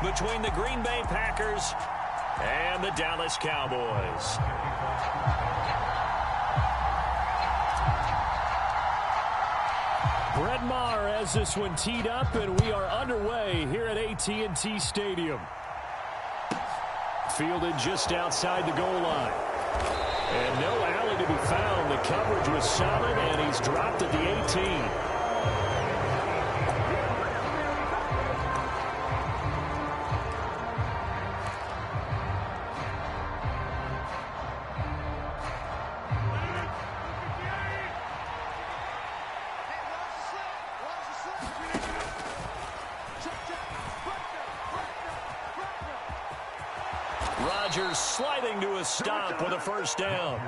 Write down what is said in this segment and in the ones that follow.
between the Green Bay Packers and the Dallas Cowboys. Brett Maher has this one teed up, and we are underway here at AT&T Stadium. Fielded just outside the goal line. And no alley to be found. The coverage was solid, and he's dropped at the 18. Rodgers sliding to a stop with a first down.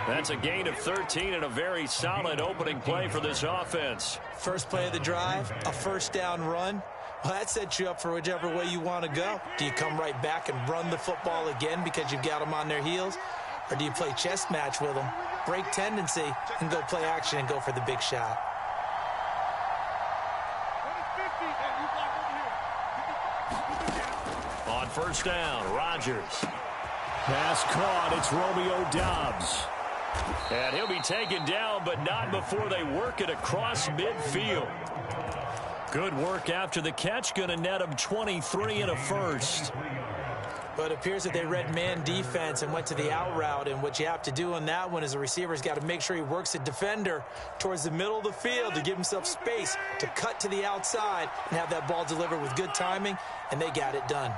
That's a gain of 13 and a very solid opening play for this offense. First play of the drive, a first down run. Well, that sets you up for whichever way you want to go. Do you come right back and run the football again because you've got them on their heels? Or do you play chess match with them, break tendency, and go play action and go for the big shot? On first down, Rodgers. Pass caught. It's Romeo Doubs. And he'll be taken down, but not before they work it across midfield. Good work after the catch. Going to net him 23 and a first. But it appears that they read man defense and went to the out route. And what you have to do on that one is a receiver's got to make sure he works a defender towards the middle of the field to give himself space to cut to the outside and have that ball delivered with good timing. And they got it done.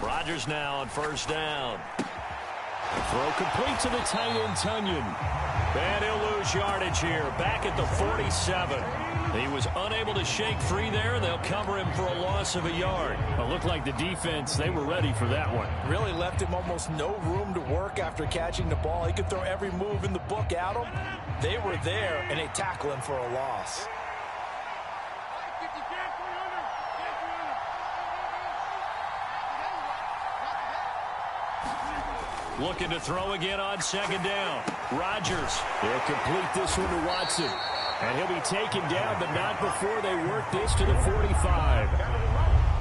Rodgers now on first down. Throw complete to the tight end, Tunyon. And he'll lose yardage here. Back at the 47. He was unable to shake free there. They'll cover him for a loss of a yard. It looked like the defense, they were ready for that one. Really left him almost no room to work after catching the ball. He could throw every move in the book at him. They were there, and they tackle him for a loss. Looking to throw again on second down. Rodgers. They'll complete this one to Watson. And he'll be taken down, but not before they work this to the 45.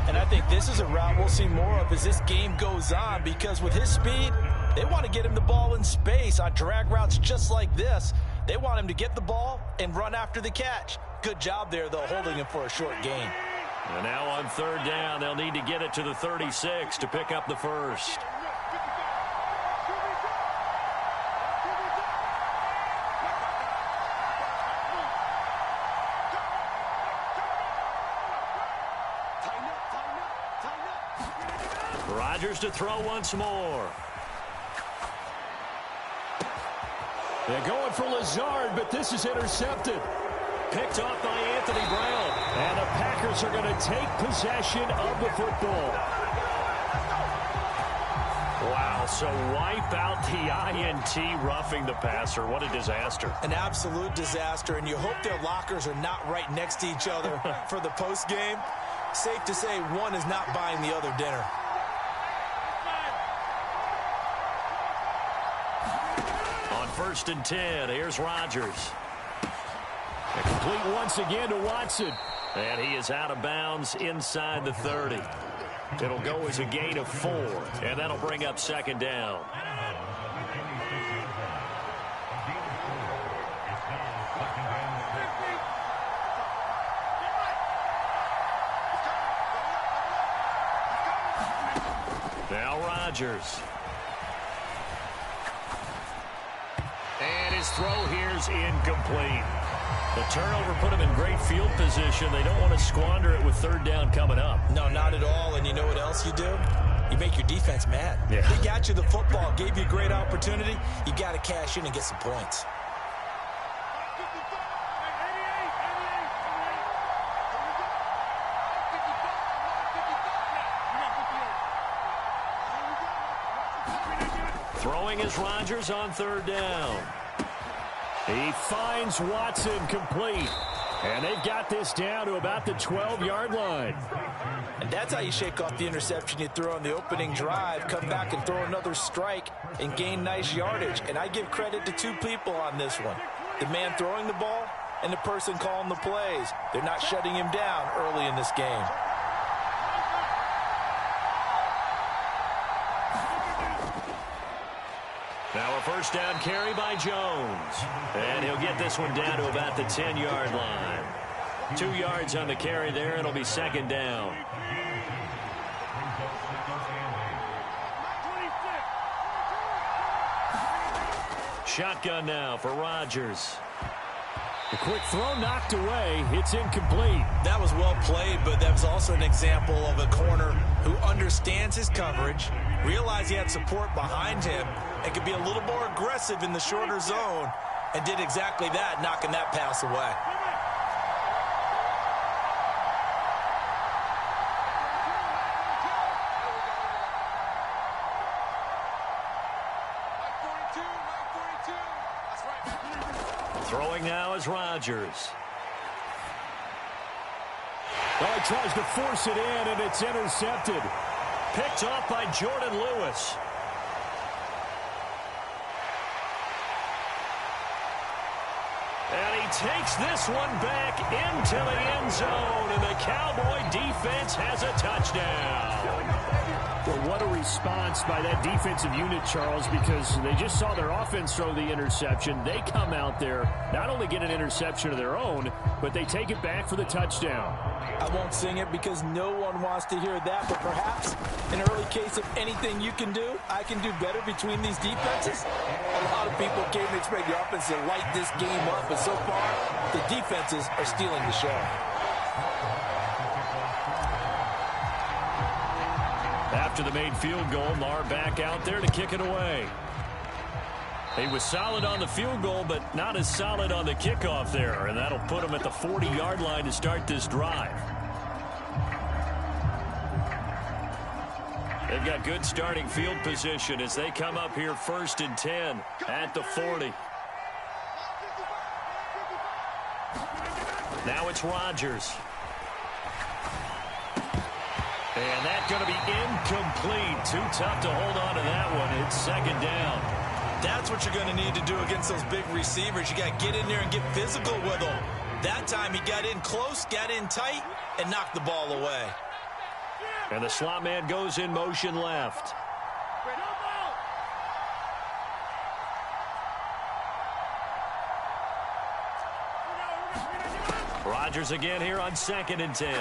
And I think this is a route we'll see more of as this game goes on, because with his speed, they want to get him the ball in space on drag routes just like this. They want him to get the ball and run after the catch. Good job there, though, holding him for a short gain. And now on third down, they'll need to get it to the 36 to pick up the first. Rodgers to throw once more. They're going for Lazard, but this is intercepted. Picked off by Anthony Brown. And the Packers are going to take possession of the football. Wow, so wipe out the INT, roughing the passer. What a disaster. An absolute disaster, and you hope their lockers are not right next to each other for the postgame. Safe to say one is not buying the other dinner. First and 10. Here's Rodgers. And complete once again to Watson. And he is out of bounds inside the 30. It'll go as a gain of 4. And that'll bring up second down. Now Rodgers. And his throw here's incomplete. The turnover put him in great field position. They don't want to squander it with third down coming up. No, not at all. And you know what else you do? You make your defense mad. Yeah. They got you the football, gave you a great opportunity. You got to cash in and get some points. Throwing is Rodgers on third down. He finds Watson complete. And they've got this down to about the 12-yard line. And that's how you shake off the interception you throw on the opening drive, come back and throw another strike and gain nice yardage. And I give credit to two people on this one. The man throwing the ball and the person calling the plays. They're not shutting him down early in this game. Now a first down carry by Jones. And he'll get this one down to about the 10-yard line. 2 yards on the carry there. It'll be second down. Shotgun now for Rodgers. The quick throw knocked away. It's incomplete. That was well played, but that was also an example of a corner who understands his coverage, realized he had support behind him, and could be a little more aggressive in the shorter zone, and did exactly that, knocking that pass away. Throwing now is Rodgers. Well, he tries to force it in, and it's intercepted. Picked off by Jordan Lewis. And he takes this one back into the end zone, and the Cowboy defense has a touchdown. Well, what a response by that defensive unit, Charles, because they just saw their offense throw the interception. They come out there, not only get an interception of their own, but they take it back for the touchdown. I won't sing it because no one wants to hear that, but perhaps an early case of anything you can do, I can do better between these defenses. A lot of people came to expect the offense to light this game up, but so far, the defenses are stealing the show. After the made field goal, Marr back out there to kick it away. He was solid on the field goal, but not as solid on the kickoff there, and that'll put him at the 40-yard line to start this drive. They've got good starting field position as they come up here 1st and 10 at the 40. Now it's Rodgers. And that's going to be incomplete. Too tough to hold on to that one. It's second down. That's what you're going to need to do against those big receivers. You got to get in there and get physical with them. That time he got in close, got in tight, and knocked the ball away. And the slot man goes in motion left. Rodgers again here on 2nd and 10.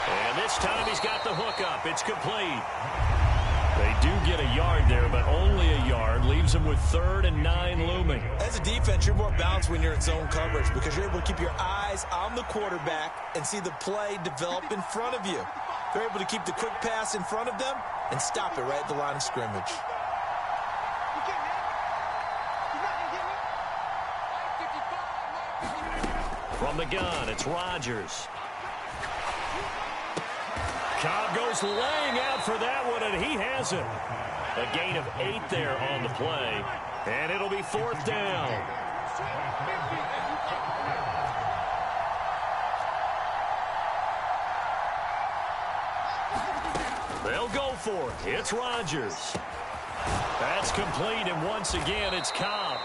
And this time he's got the hook up. It's complete. They do get a yard there, but only a yard. Leaves them with 3rd and 9 looming. As a defense, you're more balanced when you're in zone coverage because you're able to keep your eyes on the quarterback and see the play develop in front of you. They're able to keep the quick pass in front of them and stop it right at the line of scrimmage. From the gun, it's Rodgers. Cobb goes laying out for that one, and he has it. A gain of 8 there on the play, and it'll be 4th down. They'll go for it. It's Rodgers. That's complete, and once again, it's Cobb.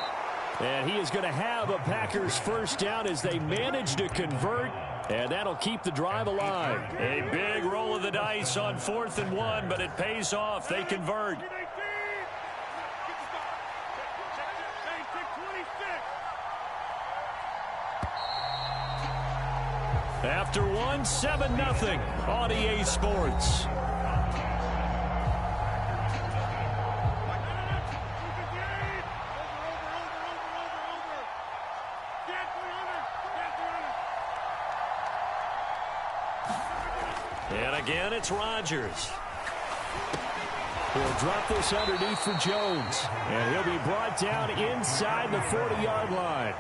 And he is going to have a Packers first down as they manage to convert, and that'll keep the drive alive. A big roll of the dice on 4th and 1, but it pays off. They convert. After 1, 7-0 on EA Sports. And again, it's Rodgers. He'll drop this underneath for Jones, and he'll be brought down inside the 40-yard line.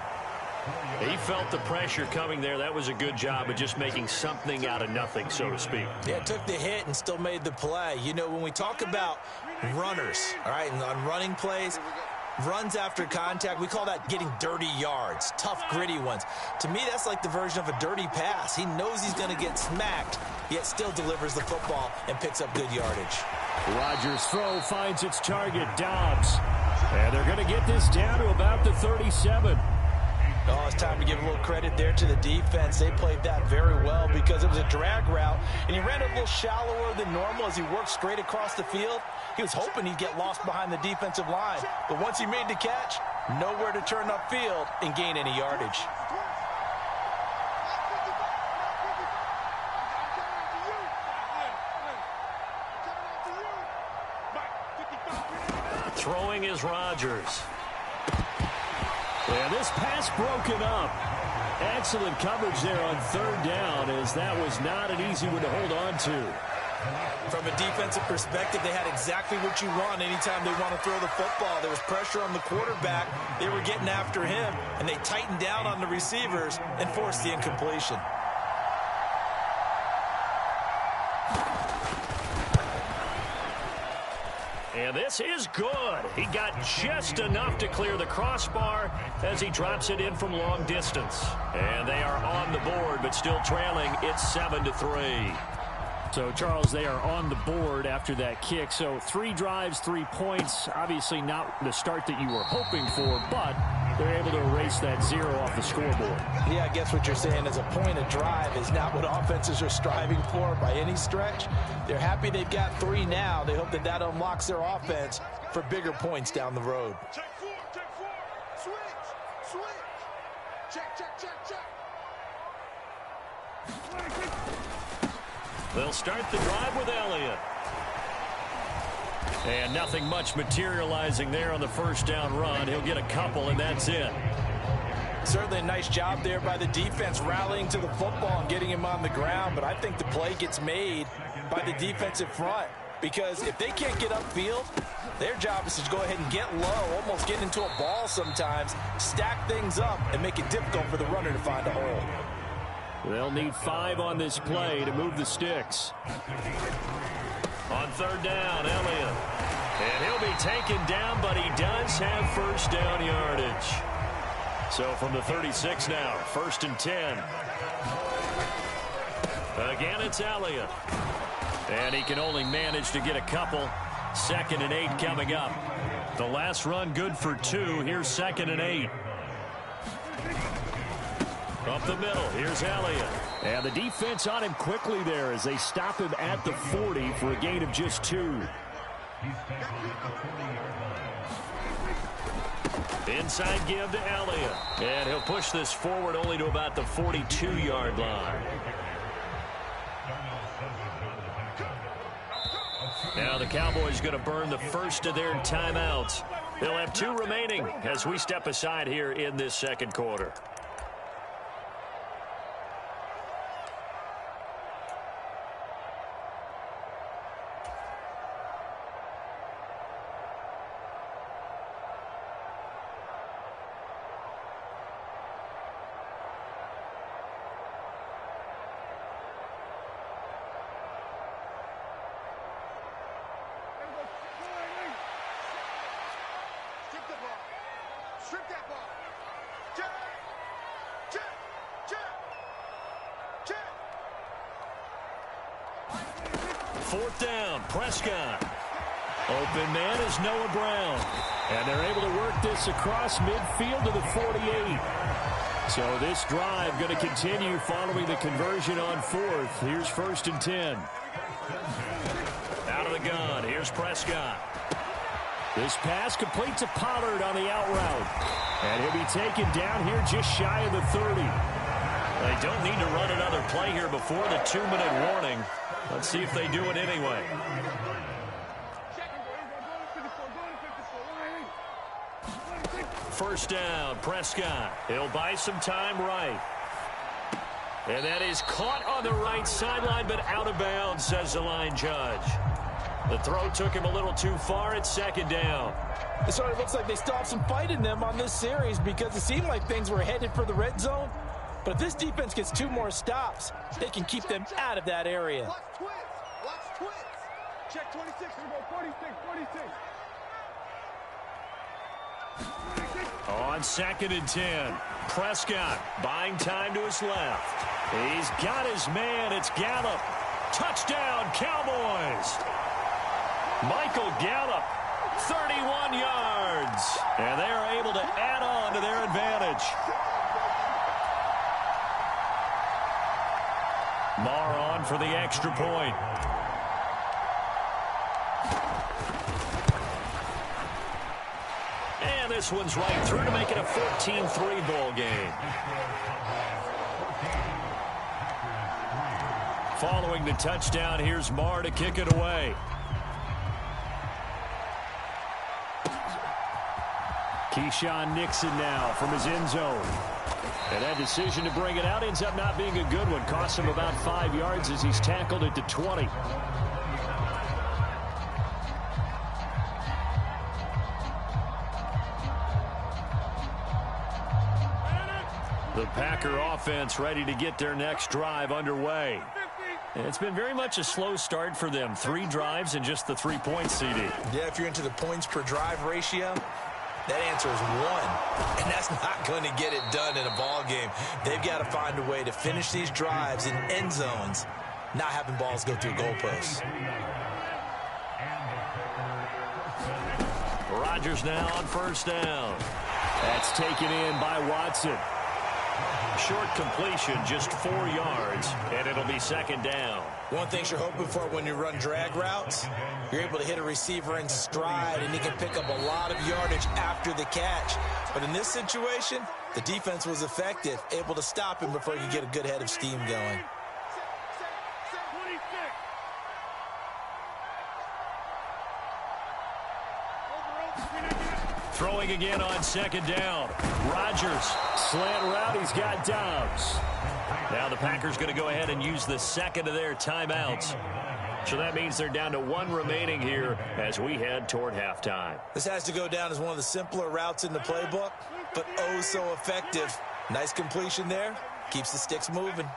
He felt the pressure coming there. That was a good job of just making something out of nothing, so to speak. Yeah, took the hit and still made the play. You know, when we talk about runners, all right, and on running plays, runs after contact, we call that getting dirty yards, tough, gritty ones. To me, that's like the version of a dirty pass. He knows he's going to get smacked, yet still delivers the football and picks up good yardage. Rodgers' throw finds its target, Dobbs. And they're going to get this down to about the 37. Oh, it's time to give a little credit there to the defense. They played that very well because it was a drag route, and he ran a little shallower than normal as he worked straight across the field. He was hoping he'd get lost behind the defensive line, but once he made the catch, nowhere to turn upfield and gain any yardage. Throwing is Rodgers. Yeah, this pass broken up. Excellent coverage there on third down, as that was not an easy one to hold on to. From a defensive perspective, they had exactly what you want anytime they want to throw the football. There was pressure on the quarterback. They were getting after him, and they tightened down on the receivers and forced the incompletion. And this is good. He got just enough to clear the crossbar as he drops it in from long distance. And they are on the board, but still trailing. It's 7-3. So, Charles, they are on the board after that kick. So 3 drives, 3 points. Obviously not the start that you were hoping for, but they're able to erase that 0 off the scoreboard. Yeah, I guess what you're saying is a point of drive is not what offenses are striving for by any stretch. They're happy they've got 3 now. They hope that that unlocks their offense for bigger points down the road. Check 4, switch. Check. They'll start the drive with Elliott. And nothing much materializing there on the first down run. He'll get a couple, and that's it. Certainly a nice job there by the defense rallying to the football and getting him on the ground, but I think the play gets made by the defensive front because if they can't get upfield, their job is to go ahead and get low, almost get into a ball sometimes, stack things up, and make it difficult for the runner to find a hole. They'll need 5 on this play to move the sticks. On third down, Elliott. And he'll be taken down, but he does have first down yardage. So from the 36 now, 1st and 10. Again, it's Elliott. And he can only manage to get a couple. 2nd and 8 coming up. The last run good for 2. Here's 2nd and 8. Up the middle, here's Elliott. And the defense on him quickly there as they stop him at the 40 for a gain of just 2. Inside give to Elliott. And he'll push this forward only to about the 42-yard line. Now the Cowboys going to burn the first of their timeouts. They'll have 2 remaining as we step aside here in this second quarter. Strip that ball. Fourth down, Prescott. Open man is Noah Brown. And they're able to work this across midfield to the 48. So this drive going to continue following the conversion on 4th. Here's 1st and 10. Out of the gun, here's Prescott. This pass complete to Pollard on the out route. And he'll be taken down here just shy of the 30. They don't need to run another play here before the 2-minute warning. Let's see if they do it anyway. First down, Prescott. He'll buy some time right. And that is caught on the right sideline, but out of bounds, says the line judge. The throw took him a little too far at 2nd down. It sort of looks like they still have some fight in them on this series because it seemed like things were headed for the red zone. But if this defense gets 2 more stops, they can keep them out of that area. Watch twins. Check 26. Here we go. 46. On 2nd and 10, Prescott buying time to his left. He's got his man. It's Gallup. Touchdown, Cowboys. Michael Gallup, 31 yards. And they are able to add on to their advantage. Marr on for the extra point. And this one's right through to make it a 14-3 ball game. Following the touchdown, here's Marr to kick it away. Keyshawn Nixon now from his end zone. And that decision to bring it out ends up not being a good one. Cost him about 5 yards as he's tackled at the 20. The Packer offense ready to get their next drive underway. And it's been very much a slow start for them. 3 drives and just the 3 points, CD. Yeah, if you're into the points per drive ratio, that answer is 1. And that's not going to get it done in a ball game. They've got to find a way to finish these drives in end zones, not having balls go through goalposts. Rodgers now on first down. That's taken in by Watson. Short completion, just 4 yards, and it'll be second down. One thing you're hoping for when you run drag routes, you're able to hit a receiver in stride, and he can pick up a lot of yardage after the catch. But in this situation, the defense was effective, able to stop him before he could get a good head of steam going. Throwing again on second down. Rodgers. Slant route, he's got Dobbs. Now the Packers going to go ahead and use the second of their timeouts. So that means they're down to 1 remaining here as we head toward halftime. This has to go down as one of the simpler routes in the playbook, but oh so effective. Nice completion there. Keeps the sticks moving.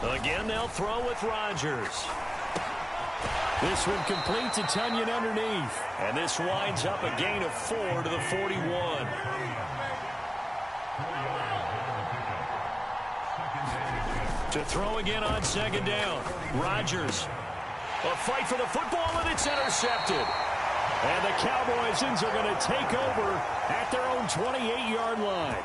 Again, they'll throw with Rodgers. This one complete to Tunyon underneath. And this winds up a gain of 4 to the 41. To throw again on second down. Rodgers. A fight for the football, and it's intercepted. And the Cowboys are going to take over at their own 28-yard line.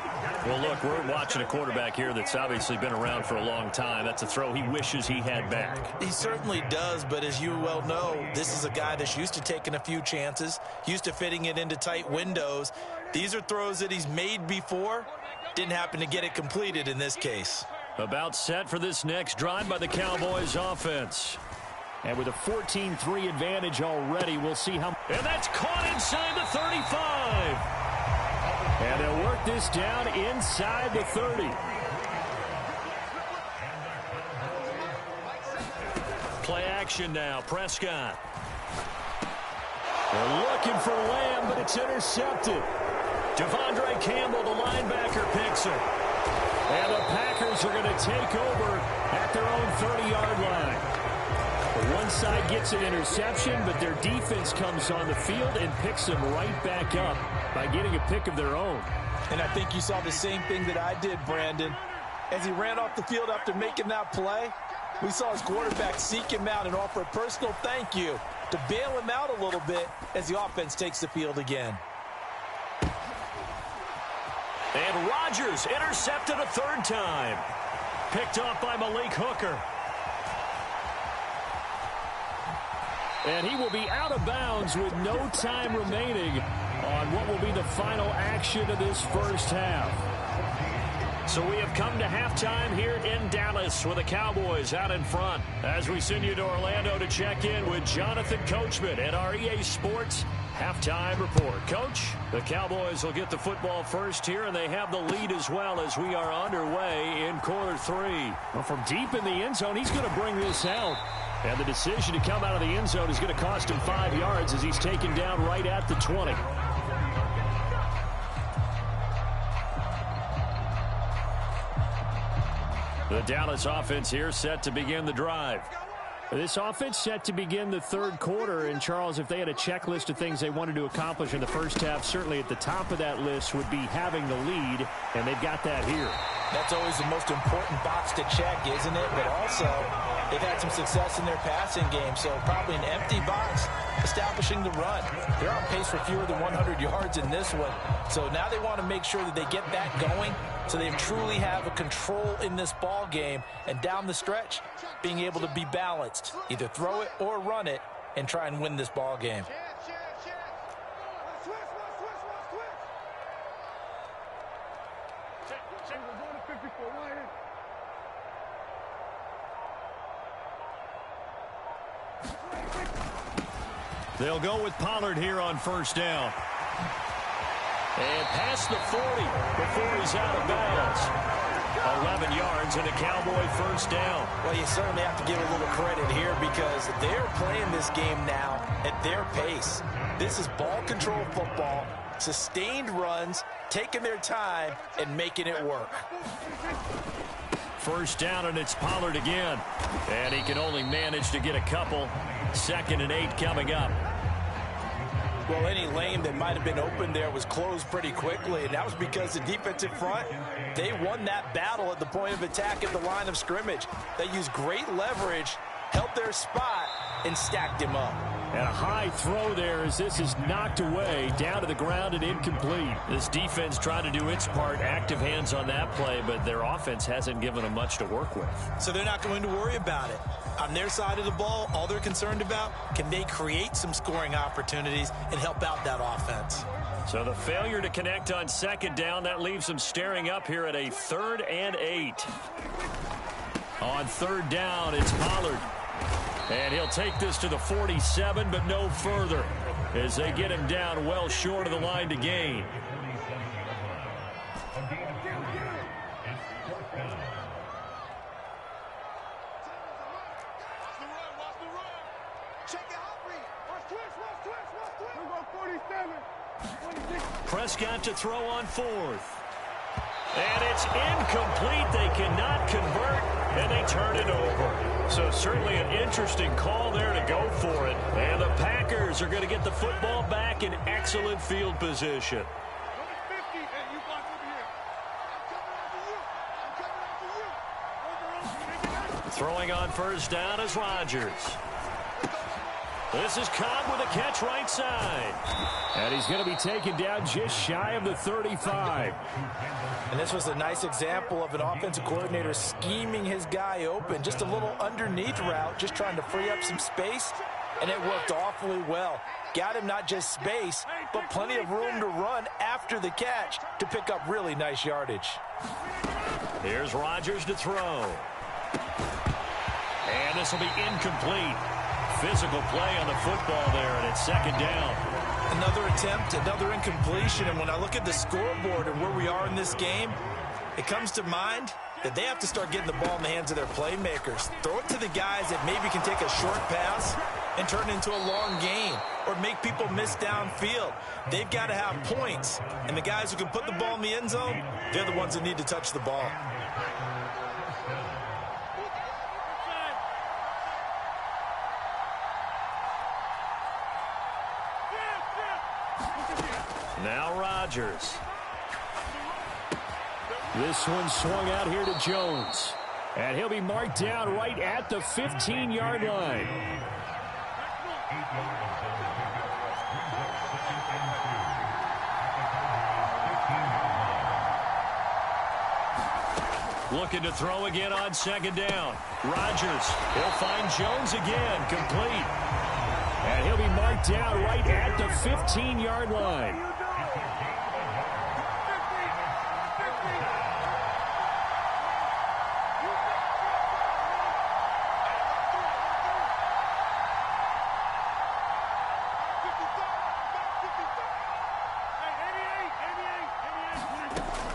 Well, look, we're watching a quarterback here that's obviously been around for a long time. That's a throw he wishes he had back. He certainly does, but as you well know, this is a guy that's used to taking a few chances, used to fitting it into tight windows. These are throws that he's made before. Didn't happen to get it completed in this case. About set for this next drive by the Cowboys offense. And with a 14-3 advantage already, we'll see how... And that's caught inside the 35. And they'll work this down inside the 30. Play action now. Prescott. They're looking for Lamb, but it's intercepted. Devondre Campbell, the linebacker, picks it. And the Packers are going to take over at their own 30-yard line. One side gets an interception, but their defense comes on the field and picks them right back up by getting a pick of their own. And I think you saw the same thing that I did, Brandon. As he ran off the field after making that play, we saw his quarterback seek him out and offer a personal thank you to bail him out a little bit as the offense takes the field again. And Rodgers intercepted a 3rd time. Picked off by Malik Hooker. And he will be out of bounds with no time remaining on what will be the final action of this first half. So we have come to halftime here in Dallas with the Cowboys out in front. As we send you to Orlando to check in with Jonathan Coachman at our EA Sports Halftime Report. Coach, the Cowboys will get the football first here, and they have the lead as well as we are underway in quarter 3. Well, from deep in the end zone, he's going to bring this out. And the decision to come out of the end zone is going to cost him 5 yards as he's taken down right at the 20. The Dallas offense here set to begin the drive. This offense set to begin the 3rd quarter. And, Charles, if they had a checklist of things they wanted to accomplish in the first half, certainly at the top of that list would be having the lead, and they've got that here. That's always the most important box to check, isn't it? But also, They've had some success in their passing game, so probably an empty box establishing the run. They're on pace for fewer than 100 yards in this one, so now they want to make sure that they get that going so they truly have a control in this ball game, and down the stretch, being able to be balanced, either throw it or run it, and try and win this ball game. They'll go with Pollard here on first down. And past the 40 before he's out of bounds. 11 yards and a Cowboy first down. Well, you certainly have to give a little credit here because they're playing this game now at their pace. This is ball control football, sustained runs, taking their time, and making it work. First down, and it's Pollard again. And he can only manage to get a couple. 2nd and 8 coming up. Well, any lane that might have been open there was closed pretty quickly, and that was because the defensive front, they won that battle at the point of attack at the line of scrimmage. They used great leverage, held their spot, and stacked him up. And a high throw there as this is knocked away, down to the ground and incomplete. This defense trying to do its part, active hands on that play, but their offense hasn't given them much to work with. So they're not going to worry about it. On their side of the ball, all they're concerned about, can they create some scoring opportunities and help out that offense? So the failure to connect on 2nd down, that leaves them staring up here at a 3rd and 8. On 3rd down, it's Pollard. And he'll take this to the 47, but no further, as they get him down well short of the line to gain. Prescott to throw on 4th. And it's incomplete. They cannot convert, and they turn it over. So certainly an interesting call there to go for it. And the Packers are going to get the football back in excellent field position. Throwing on first down is Rodgers. This is Cobb with a catch right side. And he's going to be taken down just shy of the 35. And this was a nice example of an offensive coordinator scheming his guy open. Just a little underneath route, just trying to free up some space. And it worked awfully well. Got him not just space, but plenty of room to run after the catch to pick up really nice yardage. Here's Rodgers to throw. And this will be incomplete. Physical play on the football there, and it's 2nd down. Another attempt, another incompletion, and when I look at the scoreboard and where we are in this game, it comes to mind that they have to start getting the ball in the hands of their playmakers. Throw it to the guys that maybe can take a short pass and turn it into a long gain or make people miss downfield. They've got to have points, and the guys who can put the ball in the end zone, they're the ones that need to touch the ball. Now Rodgers. This one swung out here to Jones. And he'll be marked down right at the 15-yard line. Looking to throw again on 2nd down. Rodgers, he'll find Jones again, complete. And he'll be marked down right at the 15-yard line.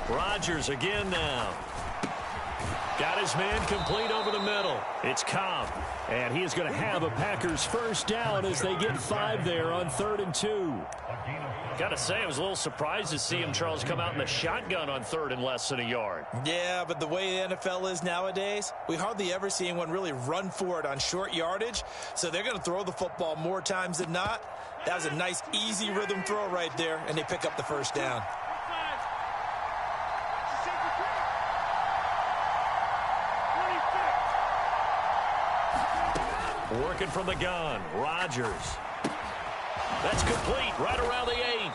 Rodgers again now. Got his man complete over the middle. It's Cobb. And he is going to have a Packers first down as they get 5 there on 3rd and 2. Got to say, I was a little surprised to see him, Charles, come out in the shotgun on 3rd and less than a yard. Yeah, but the way the NFL is nowadays, we hardly ever see anyone really run for it on short yardage. So they're going to throw the football more times than not. That was a nice, easy rhythm throw right there, and they pick up the first down. Working from the gun. Rodgers. That's complete right around the 8.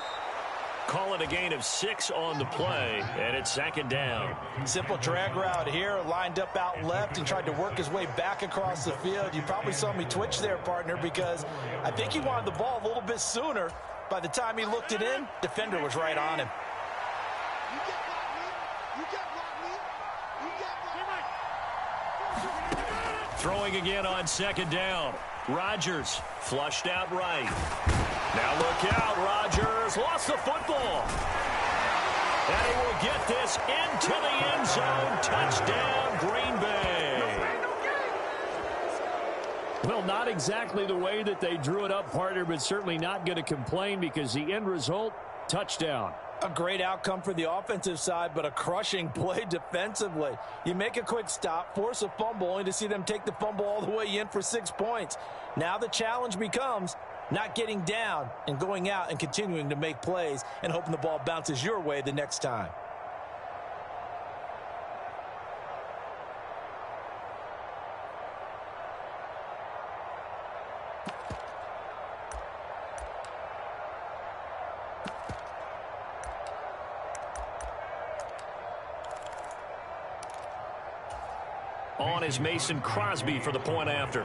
Call it a gain of 6 on the play, and it's second down. Simple drag route here, lined up out left and tried to work his way back across the field. You probably saw me twitch there, partner, because I think he wanted the ball a little bit sooner. By the time he looked it in, defender was right on him. Throwing again on second down. Rodgers flushed out right. Now look out, Rodgers lost the football. And he will get this into the end zone. Touchdown, Green Bay. Well, not exactly the way that they drew it up, partner, but certainly not going to complain because the end result, touchdown. A great outcome for the offensive side, but a crushing play defensively. You make a quick stop, force a fumble, only to see them take the fumble all the way in for 6 points. Now the challenge becomes not getting down and going out and continuing to make plays and hoping the ball bounces your way the next time. On is Mason Crosby for the point after.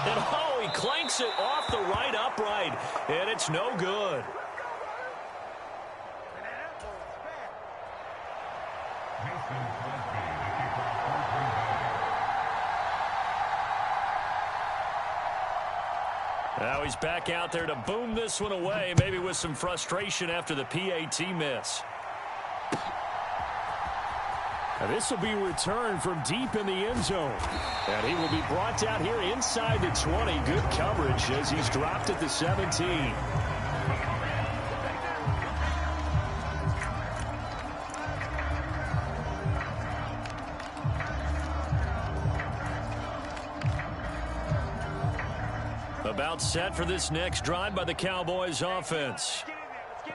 And oh, he clanks it off the right upright, and it's no good. Now he's back out there to boom this one away, maybe with some frustration after the PAT miss. Now this will be returned from deep in the end zone. And he will be brought down here inside the 20. Good coverage as he's dropped at the 17. About set for this next drive by the Cowboys offense.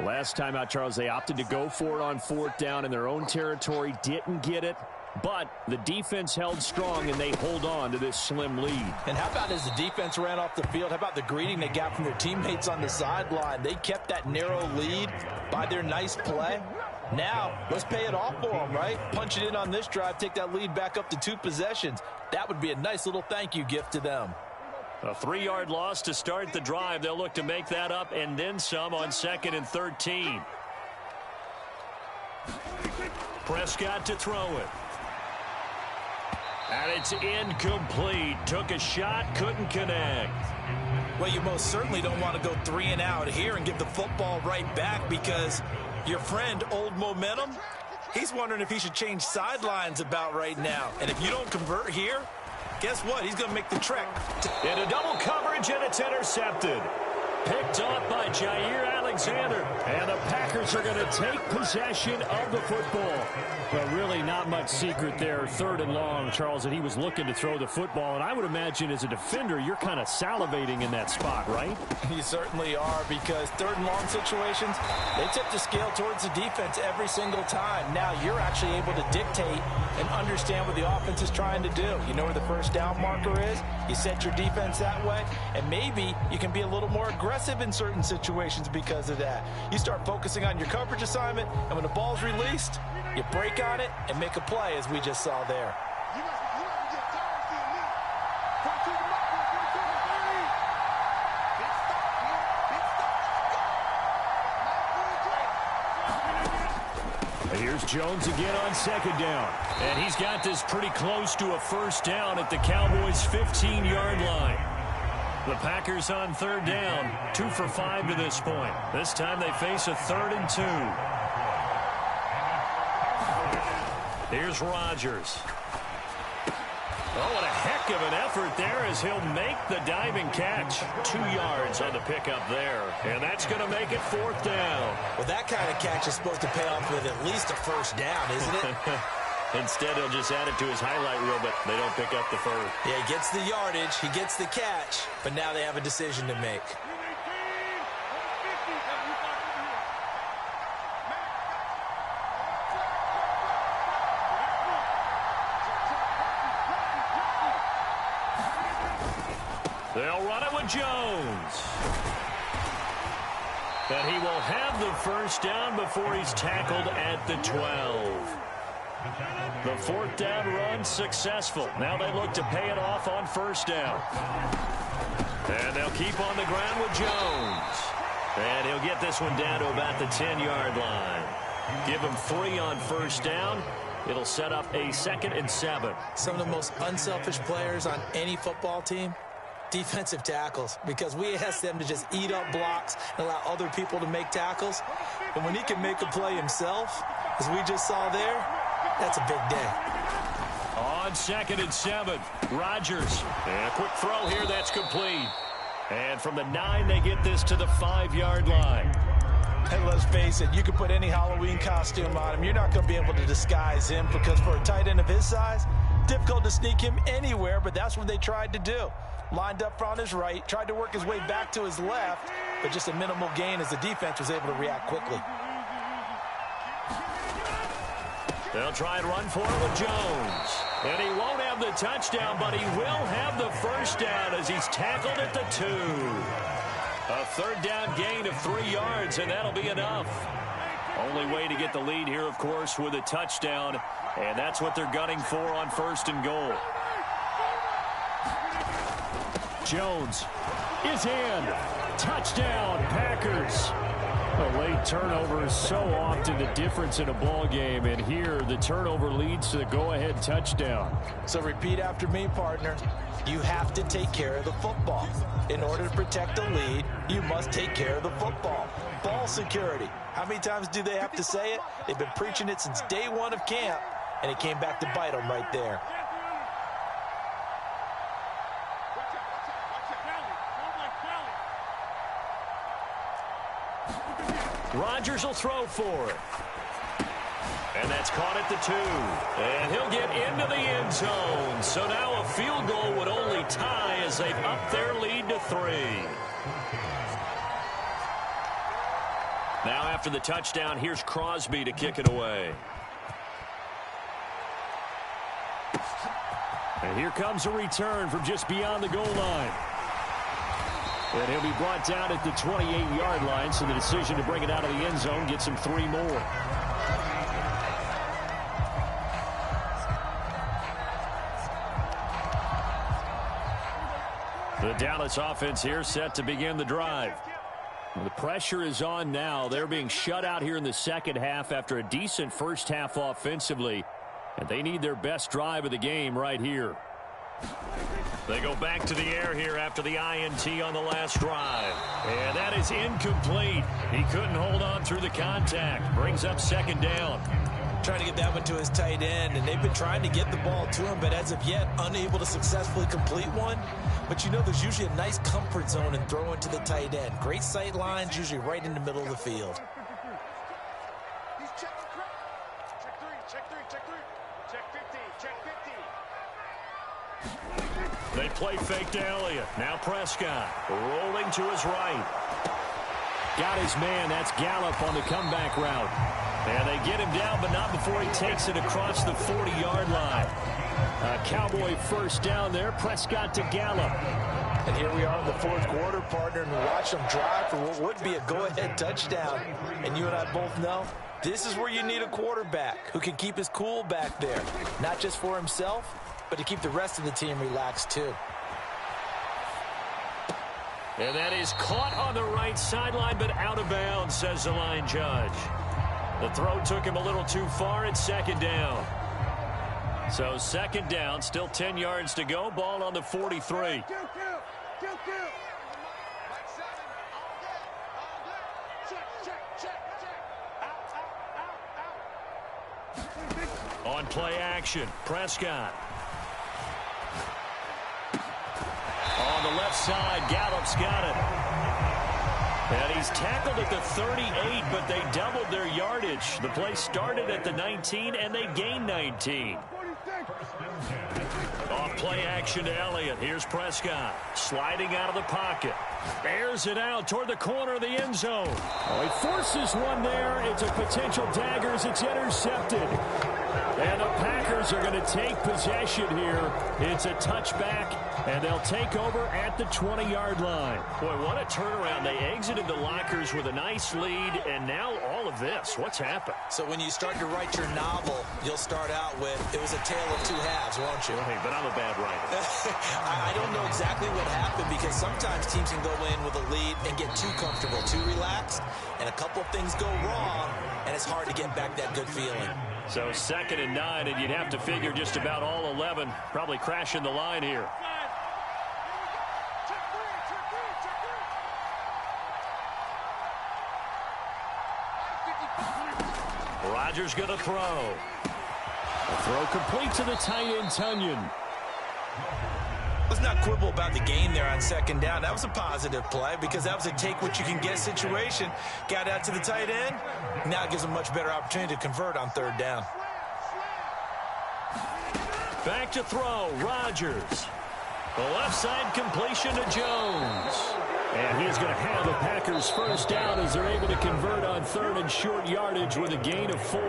Last time out, Charles, they opted to go for it on 4th down in their own territory. Didn't get it, but the defense held strong, and they hold on to this slim lead. And how about as the defense ran off the field, how about the greeting they got from their teammates on the sideline? They kept that narrow lead by their nice play. Now, let's pay it off for them, right? Punch it in on this drive, take that lead back up to 2 possessions. That would be a nice little thank you gift to them. A 3-yard loss to start the drive. They'll look to make that up and then some on 2nd and 13. Prescott to throw it. And it's incomplete. Took a shot, couldn't connect. Well, you most certainly don't want to go 3 and out here and give the football right back because your friend, Old Momentum, he's wondering if he should change sidelines about right now. And if you don't convert here, guess what? He's going to make the trek. In a double coverage, and it's intercepted. Picked off by Jair Alexander. And the Packers are going to take possession of the football. But really not much secret there. 3rd and long, Charles, and he was looking to throw the football. And I would imagine as a defender, you're kind of salivating in that spot, right? You certainly are, because 3rd and long situations, they tip the scale towards the defense every single time. Now you're actually able to dictate and understand what the offense is trying to do. You know where the first down marker is. You set your defense that way, and maybe you can be a little more aggressive in certain situations because of that. You start focusing on your coverage assignment, and when the ball's released, you break on it and make a play, as we just saw there. Here's Jones again on 2nd down. And he's got this pretty close to a first down at the Cowboys' 15-yard line. The Packers on 3rd down, 2 for 5 to this point. This time they face a 3rd and 2. Here's Rodgers. Oh, what a heck of an effort there as he'll make the diving catch. 2 yards on the pickup there. And that's going to make it 4th down. Well, that kind of catch is supposed to pay off with at least a first down, isn't it? Instead, he'll just add it to his highlight reel, but they don't pick up the first. Yeah, he gets the yardage, he gets the catch, but now they have a decision to make. They'll run it with Jones. And he will have the first down before he's tackled at the 12. The fourth down run successful. Now they look to pay it off on first down. And they'll keep on the ground with Jones. And he'll get this one down to about the 10-yard line. Give him 3 on first down. It'll set up a 2nd and 7. Some of the most unselfish players on any football team, defensive tackles, because we ask them to just eat up blocks and allow other people to make tackles. And when he can make a play himself, as we just saw there, that's a big day. On 2nd and 7, Rodgers. And a quick throw here, that's complete. And from the 9, they get this to the 5-yard line. And let's face it, you can put any Halloween costume on him. You're not going to be able to disguise him, because for a tight end of his size, difficult to sneak him anywhere, but that's what they tried to do. Lined up on his right, tried to work his way back to his left, but just a minimal gain as the defense was able to react quickly. They'll try and run for it with Jones. And he won't have the touchdown, but he will have the first down as he's tackled at the 2. A 3rd down gain of 3 yards, and that'll be enough. Only way to get the lead here, of course, with a touchdown, and that's what they're gunning for on 1st and goal. Jones is in. Touchdown, Packers. A late turnover is so often the difference in a ball game, and here the turnover leads to the go-ahead touchdown. So repeat after me, partner. You have to take care of the football. In order to protect the lead, you must take care of the football. Ball security. How many times do they have to say it? They've been preaching it since day 1 of camp, and it came back to bite them right there. Rodgers will throw for it. And that's caught at the 2. And he'll get into the end zone. So now a field goal would only tie as they've upped their lead to 3. Now after the touchdown, here's Crosby to kick it away. And here comes a return from just beyond the goal line. And he'll be brought down at the 28-yard line, so the decision to bring it out of the end zone gets him 3 more. The Dallas offense here set to begin the drive. The pressure is on now. They're being shut out here in the second half after a decent first half offensively. And they need their best drive of the game right here. They go back to the air here after the INT on the last drive. And that is incomplete. He couldn't hold on through the contact. Brings up 2nd down. Trying to get that one to his tight end, and they've been trying to get the ball to him, but as of yet, unable to successfully complete one. But you know, there's usually a nice comfort zone in throwing to the tight end. Great sight lines, usually right in the middle of the field. Check 3, check 50, check 50. They play fake to Elliott. Now Prescott rolling to his right. Got his man. That's Gallup on the comeback route. And they get him down, but not before he takes it across the 40-yard line. A Cowboy first down there. Prescott to Gallup. And here we are in the 4th quarter, partner, and watch them drive for what would be a go-ahead touchdown. And you and I both know this is where you need a quarterback who can keep his cool back there, not just for himself, but to keep the rest of the team relaxed too. And that is caught on the right sideline, but out of bounds, says the line judge. The throw took him a little too far at 2nd down. So 2nd down, still 10 yards to go. Ball on the 43. On play action, Prescott. On the left side, Gallup's got it. And he's tackled at the 38, but they doubled their yardage. The play started at the 19, and they gained 19. Off play action to Elliott. Here's Prescott sliding out of the pocket. Airs it out toward the corner of the end zone. Oh, he forces one there. It's a potential dagger as it's intercepted. And the Packers Bears are going to take possession here. It's a touchback, and they'll take over at the 20-yard line. Boy, what a turnaround. They exited the lockers with a nice lead, and now all of this. What's happened? So when you start to write your novel, you'll start out with, it was a tale of two halves, won't you? Hey, but I'm a bad writer. I don't know exactly what happened, because sometimes teams can go in with a lead and get too comfortable, too relaxed, and a couple of things go wrong, and it's hard to get back that good feeling. So 2nd and 9, and you'd have to figure just about all 11 probably crashing the line here. Rodgers going to throw. A throw complete to the tight end, Tunyon. Let's not quibble about the game there on 2nd down. That was a positive play because that was a take-what-you-can-get situation. Got out to the tight end. Now it gives them a much better opportunity to convert on 3rd down. Back to throw, Rodgers. The left side completion to Jones. And he's going to have the Packers first down as they're able to convert on 3rd and short yardage with a gain of 4.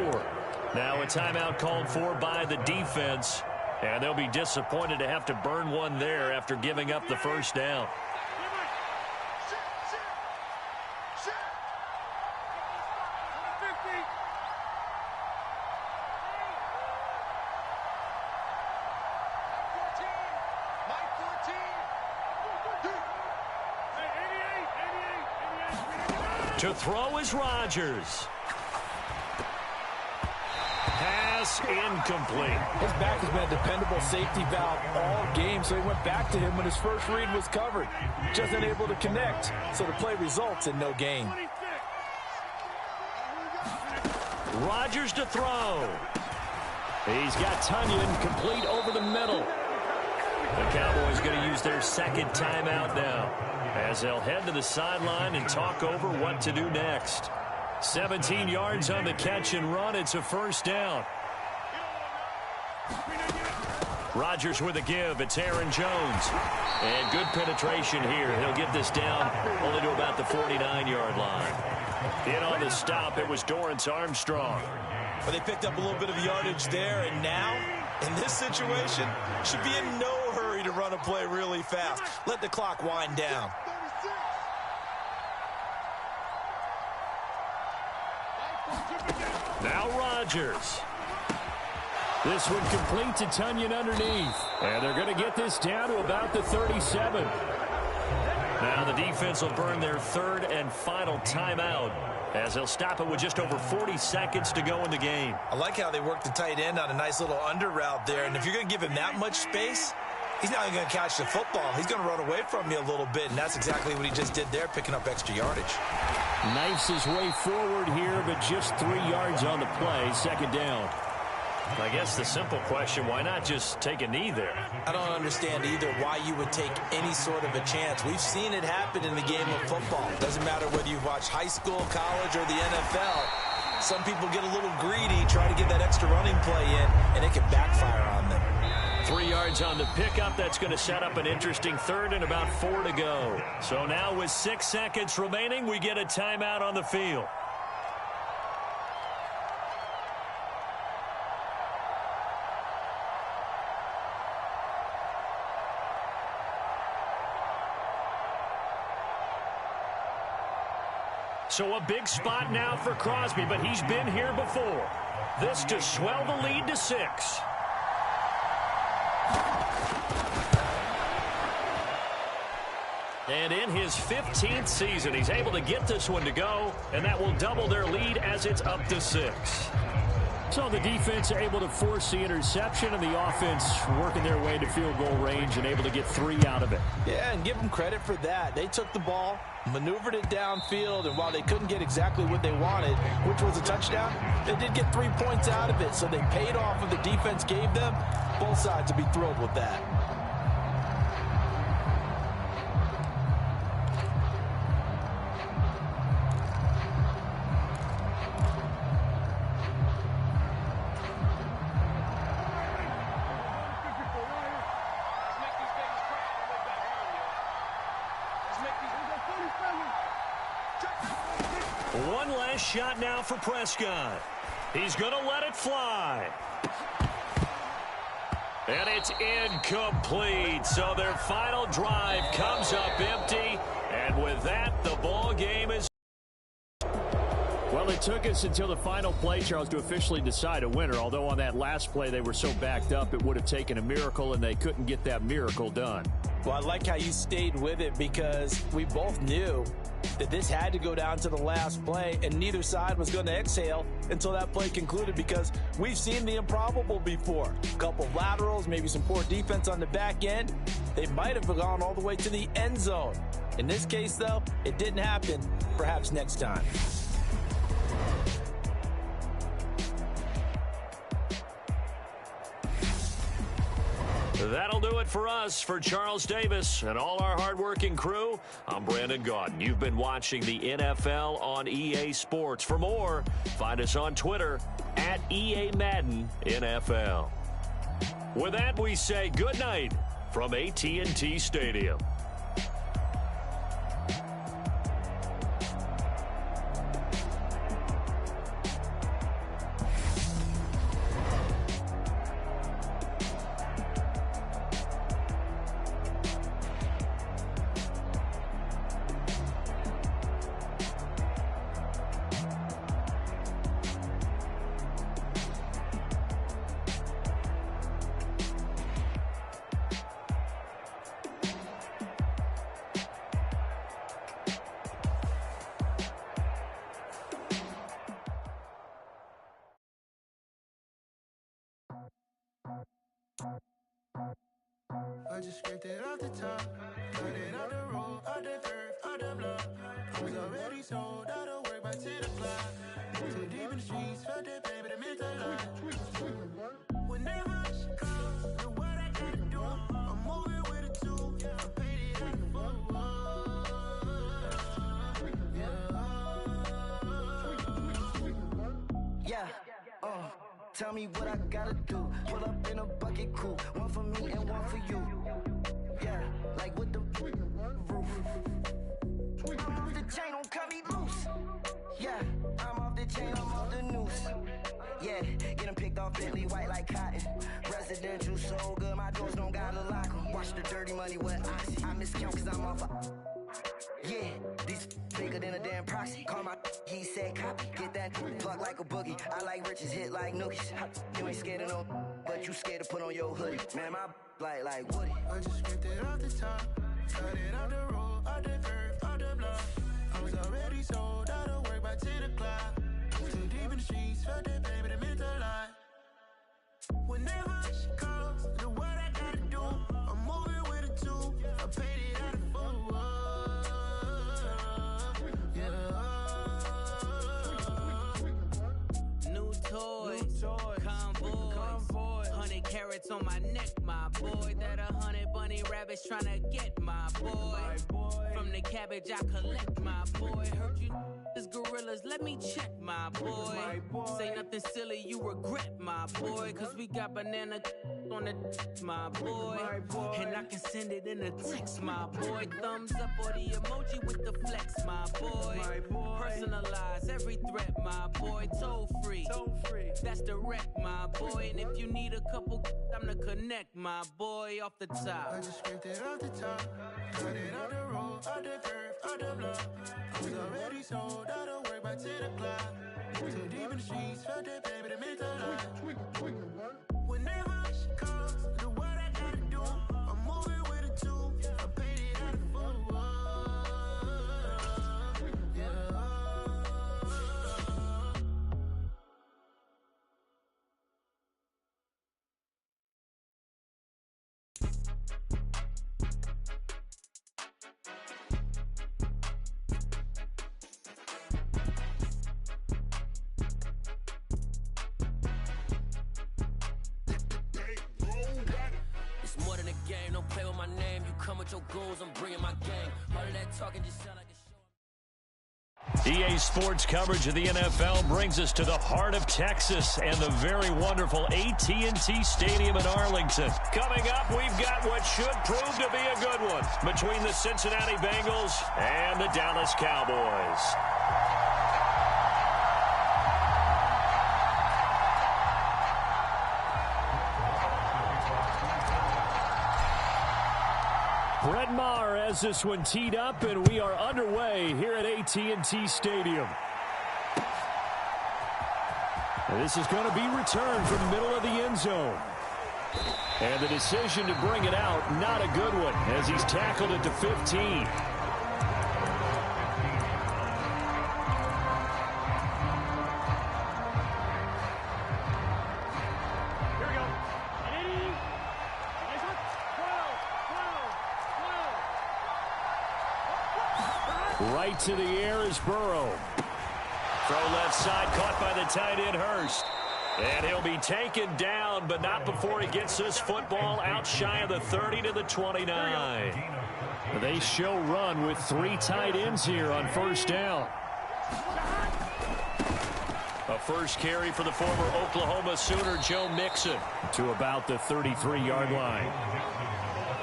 Now a timeout called for by the defense. And they'll be disappointed to have to burn one there after giving up the first down. To throw is Rodgers. Pass incomplete. His back has been a dependable safety valve all game, so he went back to him when his first read was covered. Just unable to connect, so the play results in no gain. Rodgers to throw. He's got Tunyon complete over the middle. The Cowboys going to use their 2nd timeout now as they'll head to the sideline and talk over what to do next. 17 yards on the catch and run. It's a first down. Rodgers with a give. It's Aaron Jones. And good penetration here. He'll get this down only to about the 49-yard line. In on the stop, it was Dorrance Armstrong. Well, they picked up a little bit of yardage there, and now, in this situation, should be in no hurry to run a play really fast. Let the clock wind down. Now Rodgers. This one complete to Tunyon underneath. And they're going to get this down to about the 37. Now the defense will burn their 3rd and final timeout as they'll stop it with just over 40 seconds to go in the game. I like how they work the tight end on a nice little under route there. And if you're going to give him that much space, he's not even going to catch the football. He's going to run away from you a little bit, and that's exactly what he just did there, picking up extra yardage. Knifes his way forward here, but just 3 yards on the play. 2nd down. I guess the simple question, why not just take a knee there? I don't understand either why you would take any sort of a chance. We've seen it happen in the game of football. Doesn't matter whether you've watched high school, college, or the NFL. Some people get a little greedy, try to get that extra running play in, and it can backfire on them. 3 yards on the pickup. That's going to set up an interesting 3rd and about 4 to go. So now with 6 seconds remaining, we get a timeout on the field. So a big spot now for Crosby, but he's been here before. This to swell the lead to 6. And in his 15th season, he's able to get this one to go, and that will double their lead as it's up to 6. So the defense able to force the interception, and the offense working their way to field goal range and able to get 3 out of it. Yeah, and give them credit for that. They took the ball, maneuvered it downfield, and while they couldn't get exactly what they wanted, which was a touchdown, they did get 3 points out of it, so they paid off what the defense gave them. Both sides will be thrilled with that. One last shot now for Prescott. He's going to let it fly. And it's incomplete. So their final drive comes up empty. And with that, the ball game is... Well, it took us until the final play, Charles, to officially decide a winner. Although on that last play they were so backed up, it would have taken a miracle, and they couldn't get that miracle done. Well, I like how you stayed with it because we both knew that this had to go down to the last play, and neither side was going to exhale until that play concluded because we've seen the improbable before. A couple of laterals, maybe some poor defense on the back end. They might have gone all the way to the end zone. In this case, though, it didn't happen. Perhaps next time. That'll do it for us. For Charles Davis and all our hardworking crew, I'm Brandon Gaudin. You've been watching the NFL on EA Sports. For more, find us on Twitter at EA Madden NFL. With that, we say good night from AT&T Stadium. I just scraped it off the top, cut it out the road, out the dirt, out the block. I was already sold, out of work by 10 o'clock. Too deep in the streets, felt that baby, that meant a lot. Whenever she calls, do what I gotta do. I'm moving with a two, I paid it out the full. Yeah, tell me what I gotta do. Pull up in a bucket coupe, one for me and one for you. Yeah, like with the roof. I'm off the chain, don't cut me loose. Yeah, I'm off the chain, I'm off the noose. Yeah, getting picked off Bentley white like cotton. Residential so good, my doors don't gotta lock 'em. Watch the dirty money with oxy. I miscount cause I'm off yeah, these bigger than a damn proxy. Call my he said copy. Get that plug like a boogie. I like riches, hit like nookies. You ain't scared of no, but you scared to put on your hoodie. Man, my like Woody. I just scraped it off the top, cut it out the road, out the dirt, out the block. I was already sold, out of work by 10 o'clock. Too deep in the streets, felt that baby, that meant a lot. Whenever she calls, do what I gotta do. I'm moving with a two, I paid it out of full. Toys, convoys, 100 carats on my neck, my boy. That 100 bunny rabbits tryna get my boy. From the cabbage I collect, my boy. Heard you is gorillas, let me check, my boy. Say nothing silly, you regret, my boy. Cause we got banana on the my boy. And I can send it in a text, my boy. Thumbs up or the emoji with the flex, my boy. Personalize every threat, my boy. Toll free. That's direct, my boy. And if you need a couple, I'm the connect, my boy, off the top. I just scraped it off the top, cut it out the road, out the dirt, out the block. I was already sold, out of work by 10 o'clock. Too deep in the streets, felt that baby, that meant a lot. Whenever she calls, do what I gotta do. I'm moving with a two, I paid it out of full. Play with my name, you come with your goons, I'm bringing my gang. All of that talking just sound like a show. EA Sports coverage of the NFL brings us to the heart of Texas and the very wonderful AT&T Stadium in Arlington. Coming up, we've got what should prove to be a good one between the Cincinnati Bengals and the Dallas Cowboys. Brett Maher has this one teed up, and we are underway here at AT&T Stadium. And this is going to be returned from the middle of the end zone. And the decision to bring it out, not a good one, as he's tackled it to 15. Right to the air is Burrow. Throw left side, caught by the tight end Hurst. And he'll be taken down, but not before he gets this football out shy of the 30 to the 29. They show run with 3 tight ends here on first down. A first carry for the former Oklahoma Sooner, Joe Mixon. To about the 33-yard line.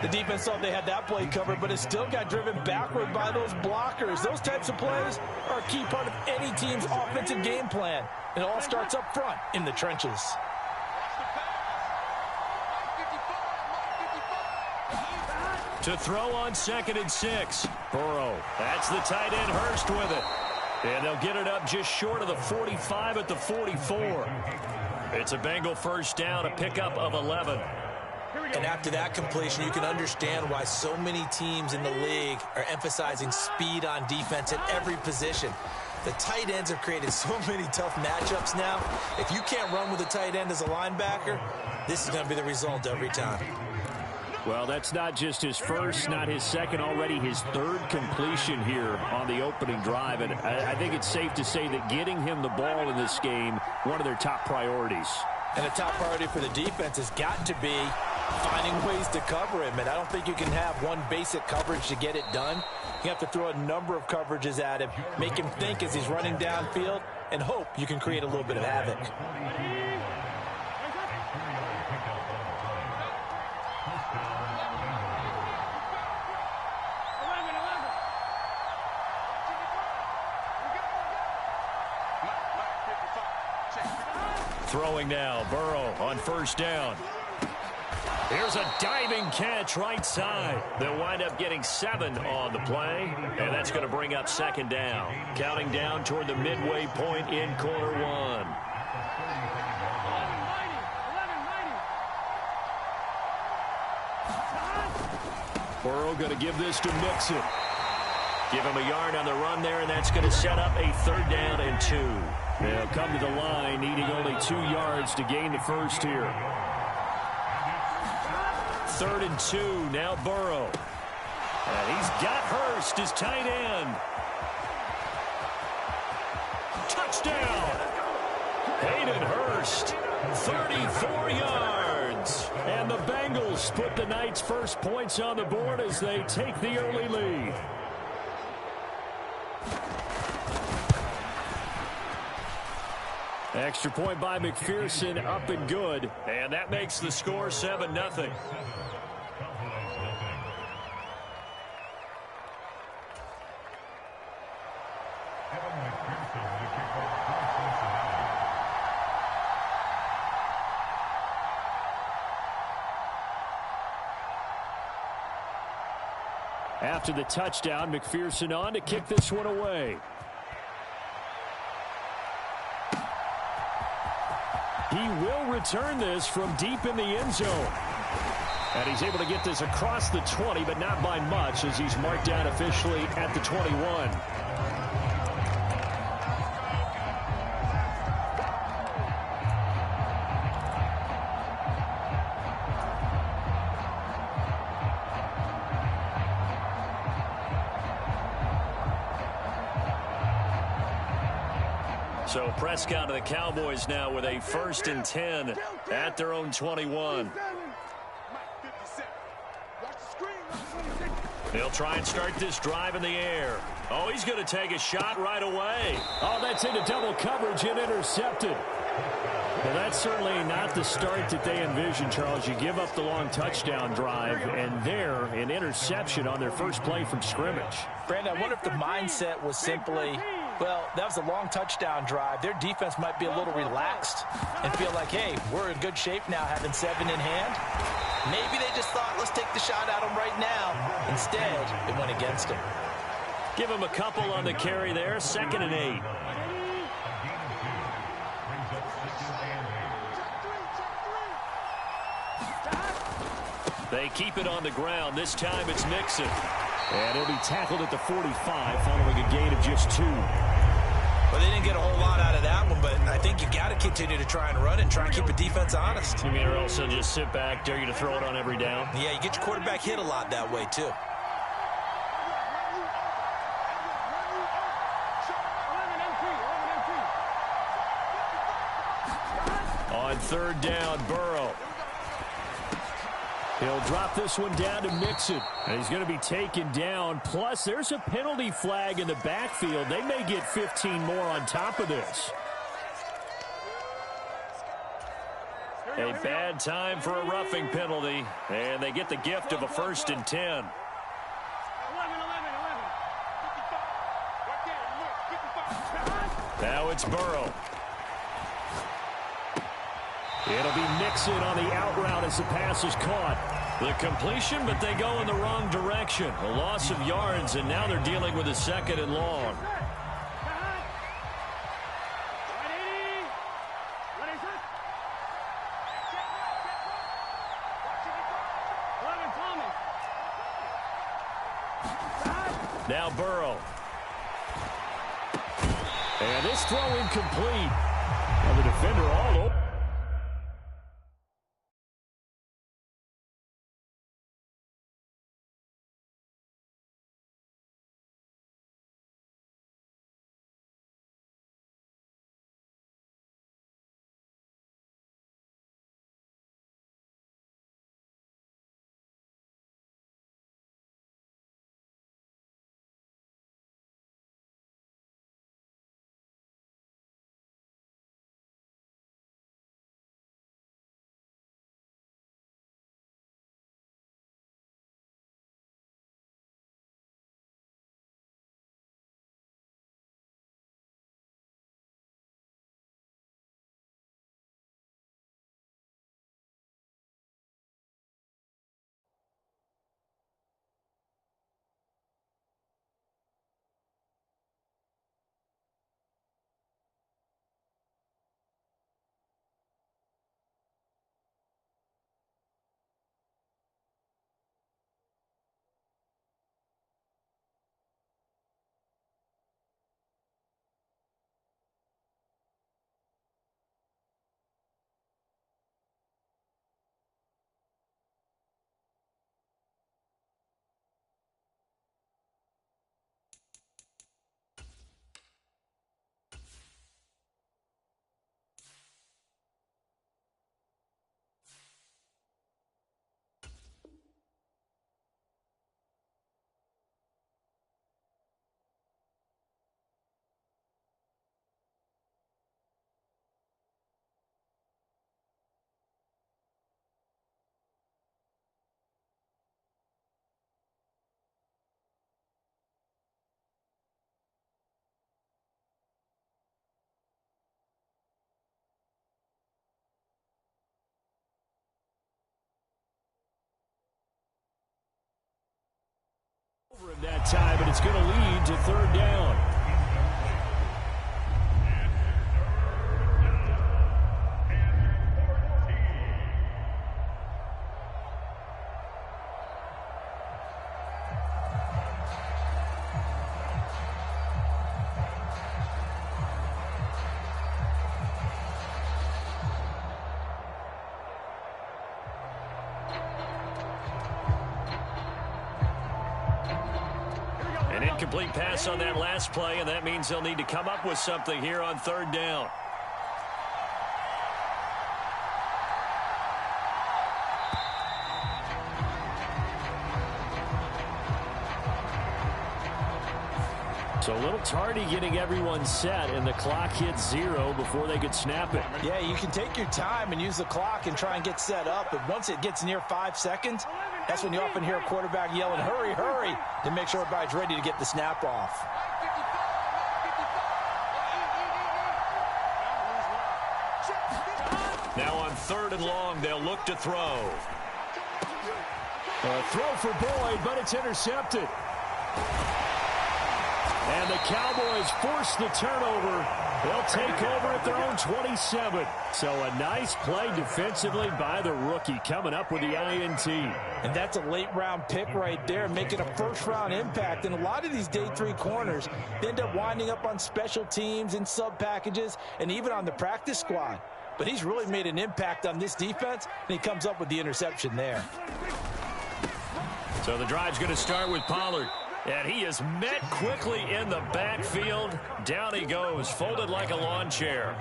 The defense thought they had that play covered, but it still got driven backward by those blockers. Those types of plays are a key part of any team's offensive game plan. It all starts up front in the trenches. To throw on 2nd and 6. Burrow. That's the tight end Hurst with it. And they'll get it up just short of the 45 at the 44. It's a Bengal first down, a pickup of 11. And after that completion, you can understand why so many teams in the league are emphasizing speed on defense at every position. The tight ends have created so many tough matchups now. If you can't run with a tight end as a linebacker, this is going to be the result every time. Well, that's not just his first, not his second, already his 3rd completion here on the opening drive. And I think it's safe to say that getting him the ball in this game, one of their top priorities. And a top priority for the defense has got to be finding ways to cover him. And I don't think you can have one basic coverage to get it done. You have to throw a number of coverages at him, make him think as he's running downfield, and hope you can create a little bit of havoc. Throwing now, Burrow on first down. Here's a diving catch right side. They'll wind up getting 7 on the play, and that's going to bring up 2nd down. Counting down toward the midway point in quarter 1. Burrow going to give this to Mixon. Give him a yard on the run there, and that's going to set up a 3rd down and 2. They'll come to the line, needing only 2 yards to gain the first here. 3rd and 2, now Burrow. And he's got Hurst, his tight end. Touchdown! Hayden Hurst, 34 yards. And the Bengals put the Knights' first points on the board as they take the early lead. Extra point by McPherson, up and good. And that makes the score 7-0. After the touchdown, McPherson on to kick this one away. He will return this from deep in the end zone. And he's able to get this across the 20, but not by much, as he's marked down officially at the 21. So Prescott to the Cowboys now with a 1st and 10 at their own 21. They'll try and start this drive in the air. Oh, he's going to take a shot right away. Oh, that's into double coverage and intercepted. Well, that's certainly not the start that they envisioned, Charles. You give up the long touchdown drive, and there, an interception on their first play from scrimmage. Brandon, I wonder if the mindset was simply, Well, that was a long touchdown drive. Their defense might be a little relaxed and feel like, hey, we're in good shape now having 7 in hand. Maybe they just thought, let's take the shot at them right now. Instead, it went against them. Give him a couple on the carry there. 2nd and 8. They keep it on the ground. This time it's Mixon. And he'll be tackled at the 45 following a gain of just 2. Well, they didn't get a whole lot out of that one, but I think you got to continue to try and run and try and keep the defense honest. You mean, or else they'll just sit back, dare you to throw it on every down? Yeah, you get your quarterback hit a lot that way, too. On 3rd down, Burrow. He'll drop this one down to Mixon. And he's going to be taken down. Plus, there's a penalty flag in the backfield. They may get 15 more on top of this. A bad time for a roughing penalty. And they get the gift of a 1st and 10. Now it's Burrow. It'll be Mixon on the out route as the pass is caught. The completion, but they go in the wrong direction. A loss of yards, and now they're dealing with a 2nd and long. Now Burrow. And this throw incomplete. Now the defender all over. Over him that time, but it's going to lead to 3rd down. An incomplete pass on that last play, and that means they'll need to come up with something here on 3rd down. So a little tardy getting everyone set, and the clock hits 0 before they could snap it. Yeah, you can take your time and use the clock and try and get set up, but once it gets near 5 seconds, that's when you often hear a quarterback yelling, hurry, hurry, to make sure everybody's ready to get the snap off. 3rd and long. They'll look to throw. A throw for Boyd, but it's intercepted. And the Cowboys force the turnover. They'll take over at their own 27. So a nice play defensively by the rookie, coming up with the INT. And that's a late-round pick right there, making a first-round impact. And a lot of these day 3 corners, they end up winding up on special teams and sub-packages and even on the practice squad. But he's really made an impact on this defense, and he comes up with the interception there. So the drive's going to start with Pollard. And he is met quickly in the backfield. Down he goes, folded like a lawn chair.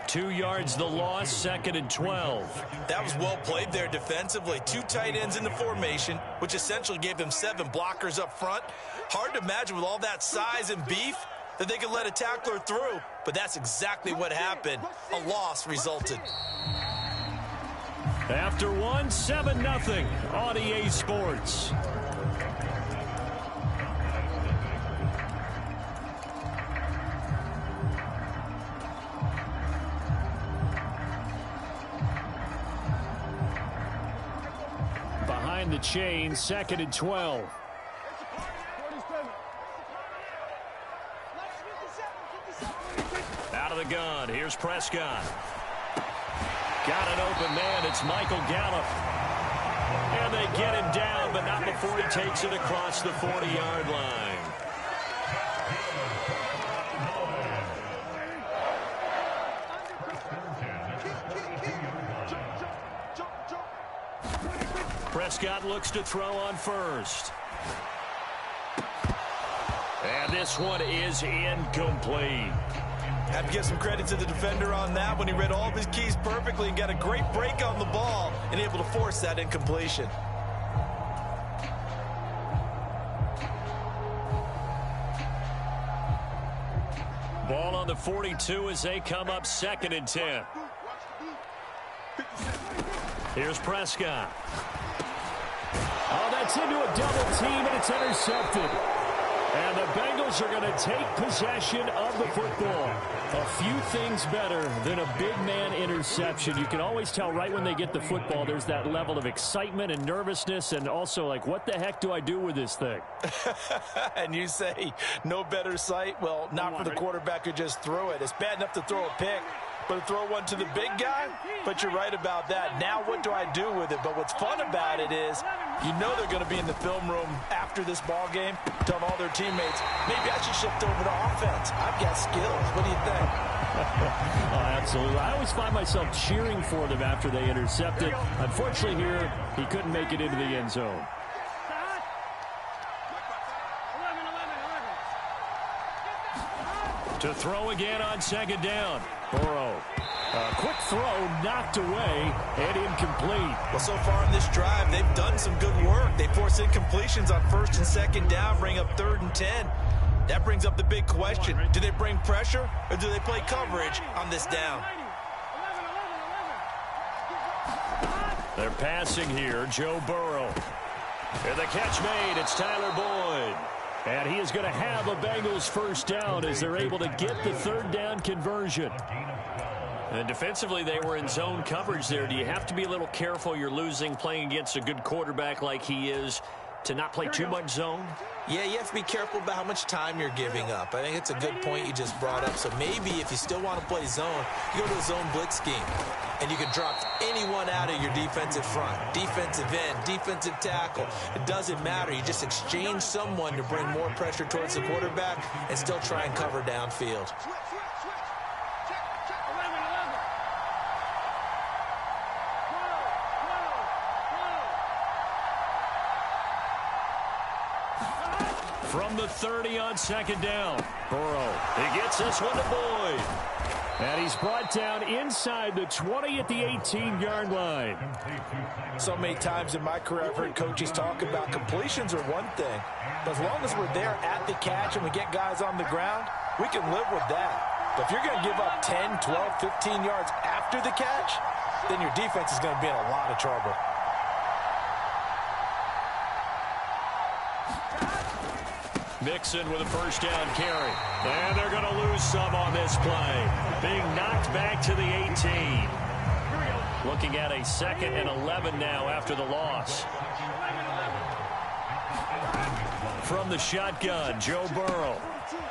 2 yards the loss, 2nd and 12. That was well played there defensively. 2 tight ends in the formation, which essentially gave them 7 blockers up front. Hard to imagine with all that size and beef that they could let a tackler through, but that's exactly what happened. A loss resulted. After one, 7-0 on EA Sports. Behind the chain, 2nd and 12. Out of the gun, here's Prescott. Got an open man, it's Michael Gallup. And they get him down, but not before he takes it across the 40-yard line. Prescott looks to throw on first. And this one is incomplete. Have to give some credit to the defender on that when he read all of his keys perfectly and got a great break on the ball and able to force that incompletion. Ball on the 42 as they come up 2nd and 10. Here's Prescott. Oh, that's into a double team, and it's intercepted. And the Bengals are going to take possession of the football. A few things better than a big man interception. You can always tell right when they get the football, there's that level of excitement and nervousness, and also like, what the heck do I do with this thing? And you say, no better sight? Well, not for the quarterback who just threw it. It's bad enough to throw a pick, but to throw one to the big guy? But you're right about that. Now what do I do with it? But what's fun about it is, you know they're going to be in the film room after this ball game, telling all their teammates, maybe I should shift over to offense. I've got skills. What do you think? Oh, absolutely. I always find myself cheering for them after they intercept it. Unfortunately here, he couldn't make it into the end zone. To throw again on 2nd down. Burrow. A quick throw knocked away and incomplete. Well, so far in this drive, they've done some good work. They force incompletions on 1st and 2nd down, bring up 3rd and 10. That brings up the big question. Do they bring pressure or do they play coverage on this down? They're passing here, Joe Burrow. And the catch made, it's Tyler Boyd. And he is going to have a Bengals first down as they're able to get the 3rd down conversion. And defensively, they were in zone coverage there. Do you have to be a little careful? You're losing, playing against a good quarterback like he is, to not play too much zone? Yeah, you have to be careful about how much time you're giving up. I think it's a good point you just brought up. So maybe if you still want to play zone, you go to a zone blitz scheme. And you can drop anyone out of your defensive front. Defensive end, defensive tackle. It doesn't matter. You just exchange someone to bring more pressure towards the quarterback and still try and cover downfield. From the 30 on 2nd down. Burrow. He gets this one to Boyd. And he's brought down inside the 20 at the 18-yard line. So many times in my career I've heard coaches talk about completions are one thing. But as long as we're there at the catch and we get guys on the ground, we can live with that. But if you're going to give up 10, 12, 15 yards after the catch, then your defense is going to be in a lot of trouble. Mixon with a first down carry. And they're going to lose some on this play. Being knocked back to the 18. Looking at a 2nd and 11 now after the loss. From the shotgun, Joe Burrow.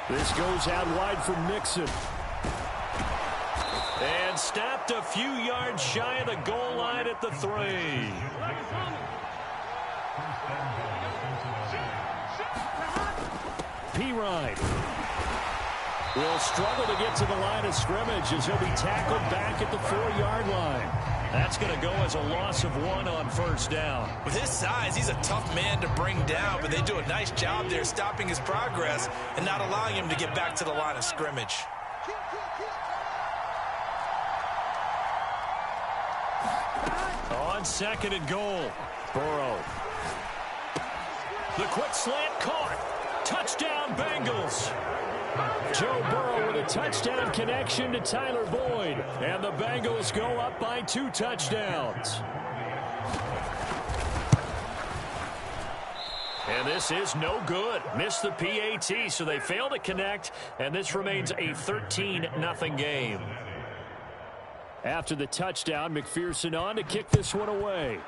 This goes out wide for Mixon. And stopped a few yards shy of the goal line at the 3. P-Ryan will struggle to get to the line of scrimmage as he'll be tackled back at the 4-yard line. That's going to go as a loss of 1 on 1st down. With his size, he's a tough man to bring down, but they do a nice job there stopping his progress and not allowing him to get back to the line of scrimmage. On 2nd and goal, Burrow. The quick slant caught. Touchdown, Bengals. Joe Burrow with a touchdown connection to Tyler Boyd. And the Bengals go up by 2 touchdowns. And this is no good. Missed the PAT, so they fail to connect, and this remains a 13-0 game. After the touchdown, McPherson on to kick this one away.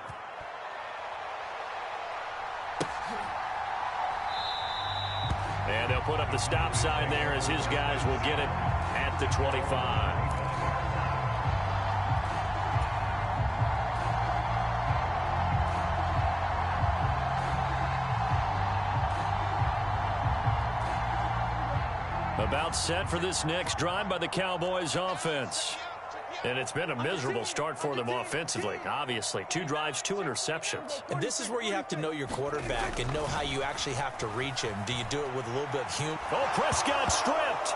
And they'll put up the stop sign there as his guys will get it at the 25. About set for this next drive by the Cowboys offense. And it's been a miserable start for them offensively, obviously. 2 drives, 2 interceptions. And this is where you have to know your quarterback and know how you actually have to reach him. Do you do it with a little bit of humor? Oh, Prescott stripped.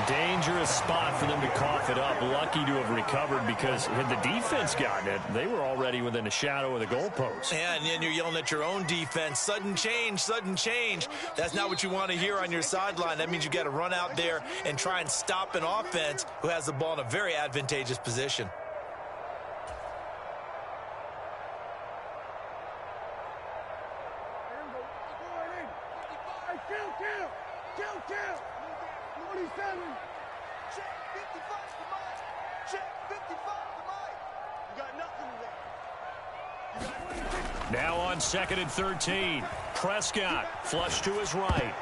Dangerous spot for them to cough it up. Lucky to have recovered because had the defense gotten it, they were already within a shadow of the goalpost. Yeah, and then you're yelling at your own defense. Sudden change, sudden change. That's not what you want to hear on your sideline. That means you got to run out there and try and stop an offense who has the ball in a very advantageous position. Kill. 47. Check 55 to Mike. Check 55 to Mike. You got nothing to run. Now on 2nd and 13. Prescott flush to his right.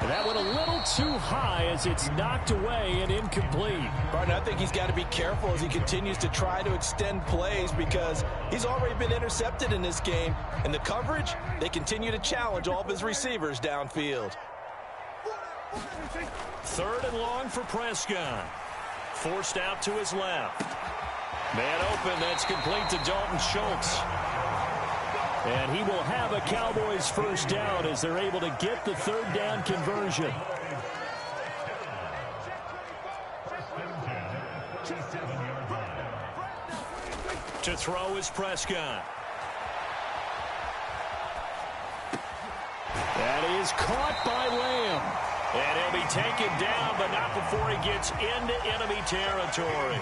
And that went a little too high as it's knocked away and incomplete. Barton, I think he's got to be careful as he continues to try to extend plays because he's already been intercepted in this game. And the coverage, they continue to challenge all of his receivers downfield. 3rd and long for Prescott. Forced out to his left. Man open, that's complete to Dalton Schultz. And he will have a Cowboys 1st down as they're able to get the 3rd down conversion. To throw is Prescott. That is caught by Lamb. And he'll be taken down, but not before he gets into enemy territory.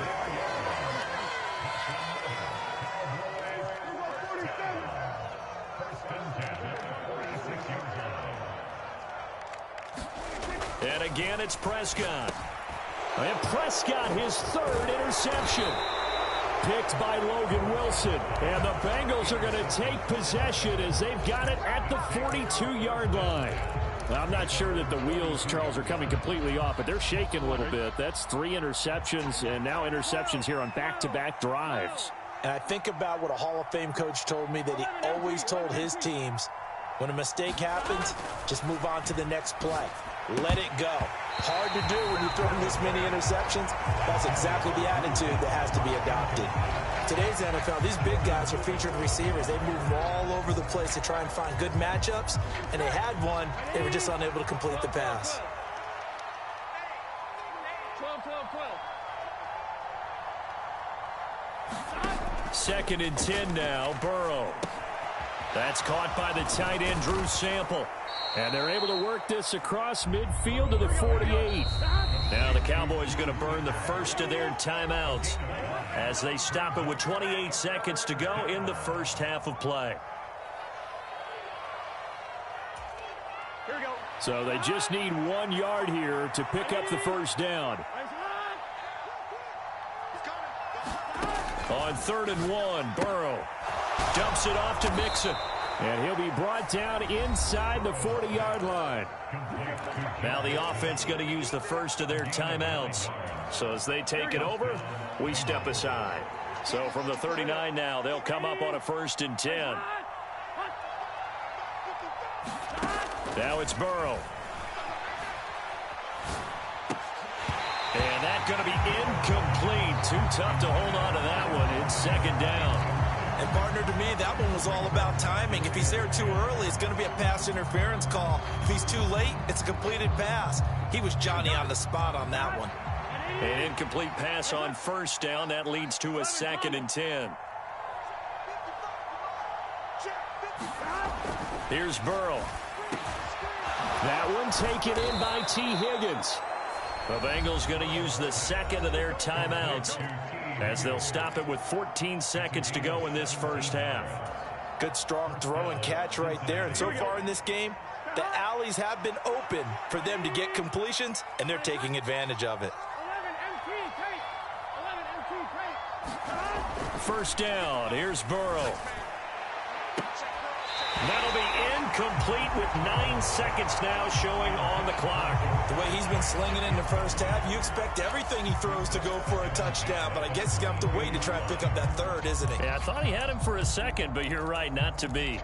And again, it's Prescott. And Prescott, his 3rd interception. Picked by Logan Wilson. And the Bengals are going to take possession as they've got it at the 42-yard line. I'm not sure that the wheels, Charles, are coming completely off, but they're shaking a little bit. That's 3 interceptions, and now interceptions here on back-to-back drives. And I think about what a Hall of Fame coach told me that he always told his teams, when a mistake happens, just move on to the next play. Let it go. Hard to do when you're throwing this many interceptions. That's exactly the attitude that has to be adopted. Today's NFL, these big guys are featured receivers. They move all over the place to try and find good matchups, and they had one. They were just unable to complete the pass. 2nd and 10 now, Burrow. That's caught by the tight end, Drew Sample. And they're able to work this across midfield to the 48. Now the Cowboys going to burn the first of their timeouts as they stop it with 28 seconds to go in the first half of play. Here we go. So they just need 1 yard here to pick up the first down. On 3rd and 1, Burrow dumps it off to Mixon. And he'll be brought down inside the 40-yard line. Now the offense going to use the first of their timeouts. So as they take it over, we step aside. So from the 39 now, they'll come up on a 1st and 10. Now it's Burrow. And that's going to be incomplete. Too tough to hold on to that one. It's 2nd down. And, partner, to me, that one was all about timing. If he's there too early, it's going to be a pass interference call. If he's too late, it's a completed pass. He was Johnny on the spot on that one. An incomplete pass on 1st down. That leads to a 2nd and 10. Here's Burrow. That one taken in by T. Higgins. The Bengals going to use the 2nd of their timeouts as they'll stop it with 14 seconds to go in this first half. Good, strong throw and catch right there. And so far in this game, the alleys have been open for them to get completions, and they're taking advantage of it. 1st down. Here's Burrow. That'll be incomplete with 9 seconds now showing on the clock. The way he's been slinging in the first half, you expect everything he throws to go for a touchdown, but I guess he's going to have to wait to try and pick up that 3rd, isn't he? Yeah, I thought he had him for a 2nd, but you're right, not to be. Here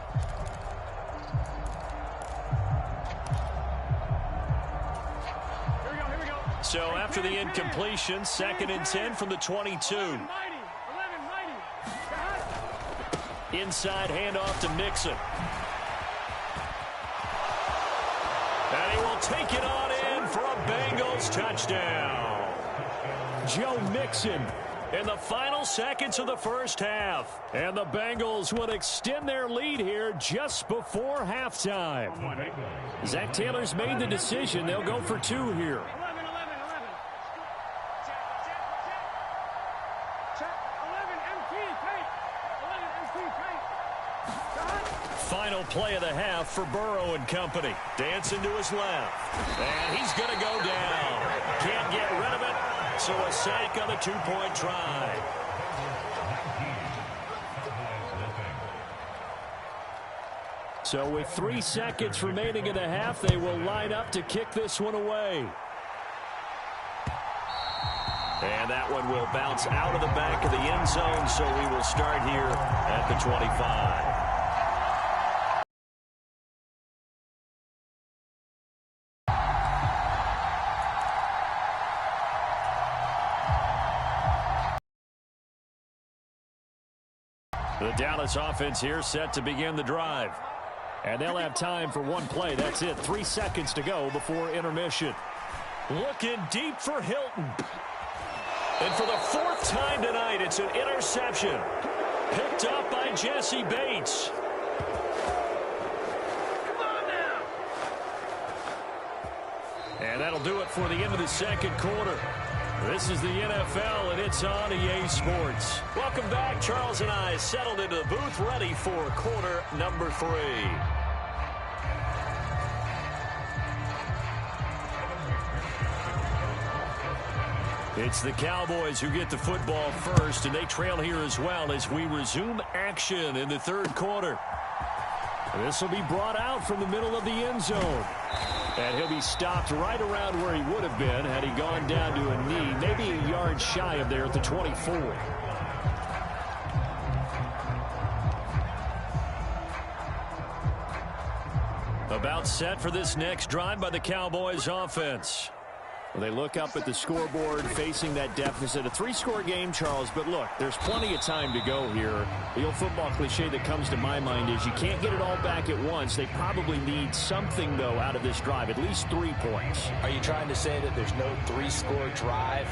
we go. So after the incompletion, 2nd and 10 from the 22. Inside handoff to Mixon. And he will take it on in for a Bengals touchdown. Joe Mixon In the final seconds of the first half. And the Bengals will extend their lead here just before halftime. Zach Taylor's made the decision. They'll go for 2 here. Final play of the half for Burrow and company. Dancing to his left. And he's going to go down. Can't get rid of it. So a sack on the 2-point try. So with 3 seconds remaining in the half, they will line up to kick this one away. And that one will bounce out of the back of the end zone, so we will start here at the 25. The Dallas offense here set to begin the drive. And they'll have time for 1 play. That's it. 3 seconds to go before intermission. Looking deep for Hilton. And for the 4th time tonight, it's an interception. Picked up by Jesse Bates. And that'll do it for the end of the second quarter. This is the NFL, and it's on EA Sports. Welcome back. Charles and I settled into the booth, ready for quarter number 3. It's the Cowboys who get the football first, and they trail here as well as we resume action in the third quarter. This will be brought out from the middle of the end zone. And he'll be stopped right around where he would have been had he gone down to a knee, maybe a yard shy of there at the 24. About set for this next drive by the Cowboys offense. Well, they look up at the scoreboard facing that deficit. A 3-score game, Charles, but look, there's plenty of time to go here. The old football cliche that comes to my mind is you can't get it all back at once. They probably need something, though, out of this drive, at least 3 points. Are you trying to say that there's no 3-score drive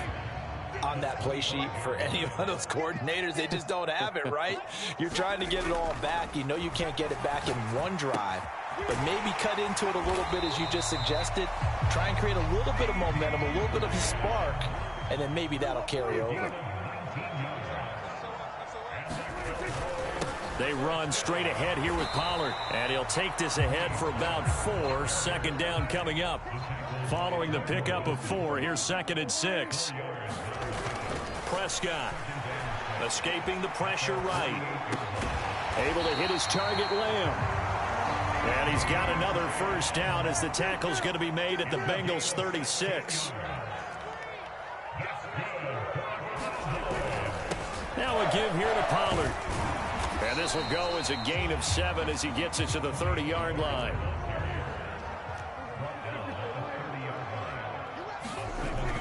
on that play sheet for any of those coordinators? They just don't have it, right? You're trying to get it all back. You know you can't get it back in 1 drive. But maybe cut into it a little bit, as you just suggested. Try and create a little bit of momentum, a little bit of a spark, and then maybe that'll carry over. They run straight ahead here with Pollard. And he'll take this ahead for about 4. Second down coming up. Following the pickup of 4, here's 2nd and 6. Prescott escaping the pressure right. Able to hit his target, Lamb. And he's got another first down as the tackle's going to be made at the Bengals 36. Now a give here to Pollard. And this will go as a gain of 7 as he gets it to the 30-yard line.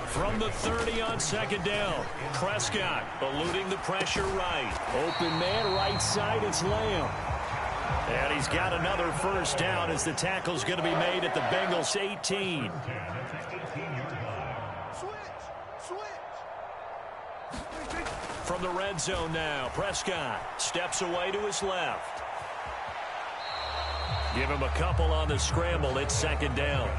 From the 30 on 2nd down, Prescott eluding the pressure right. Open man, right side, it's Lamb. And he's got another first down as the tackle's going to be made at the Bengals 18. From the red zone now, Prescott steps away to his left. Give him a couple on the scramble. It's 2nd down.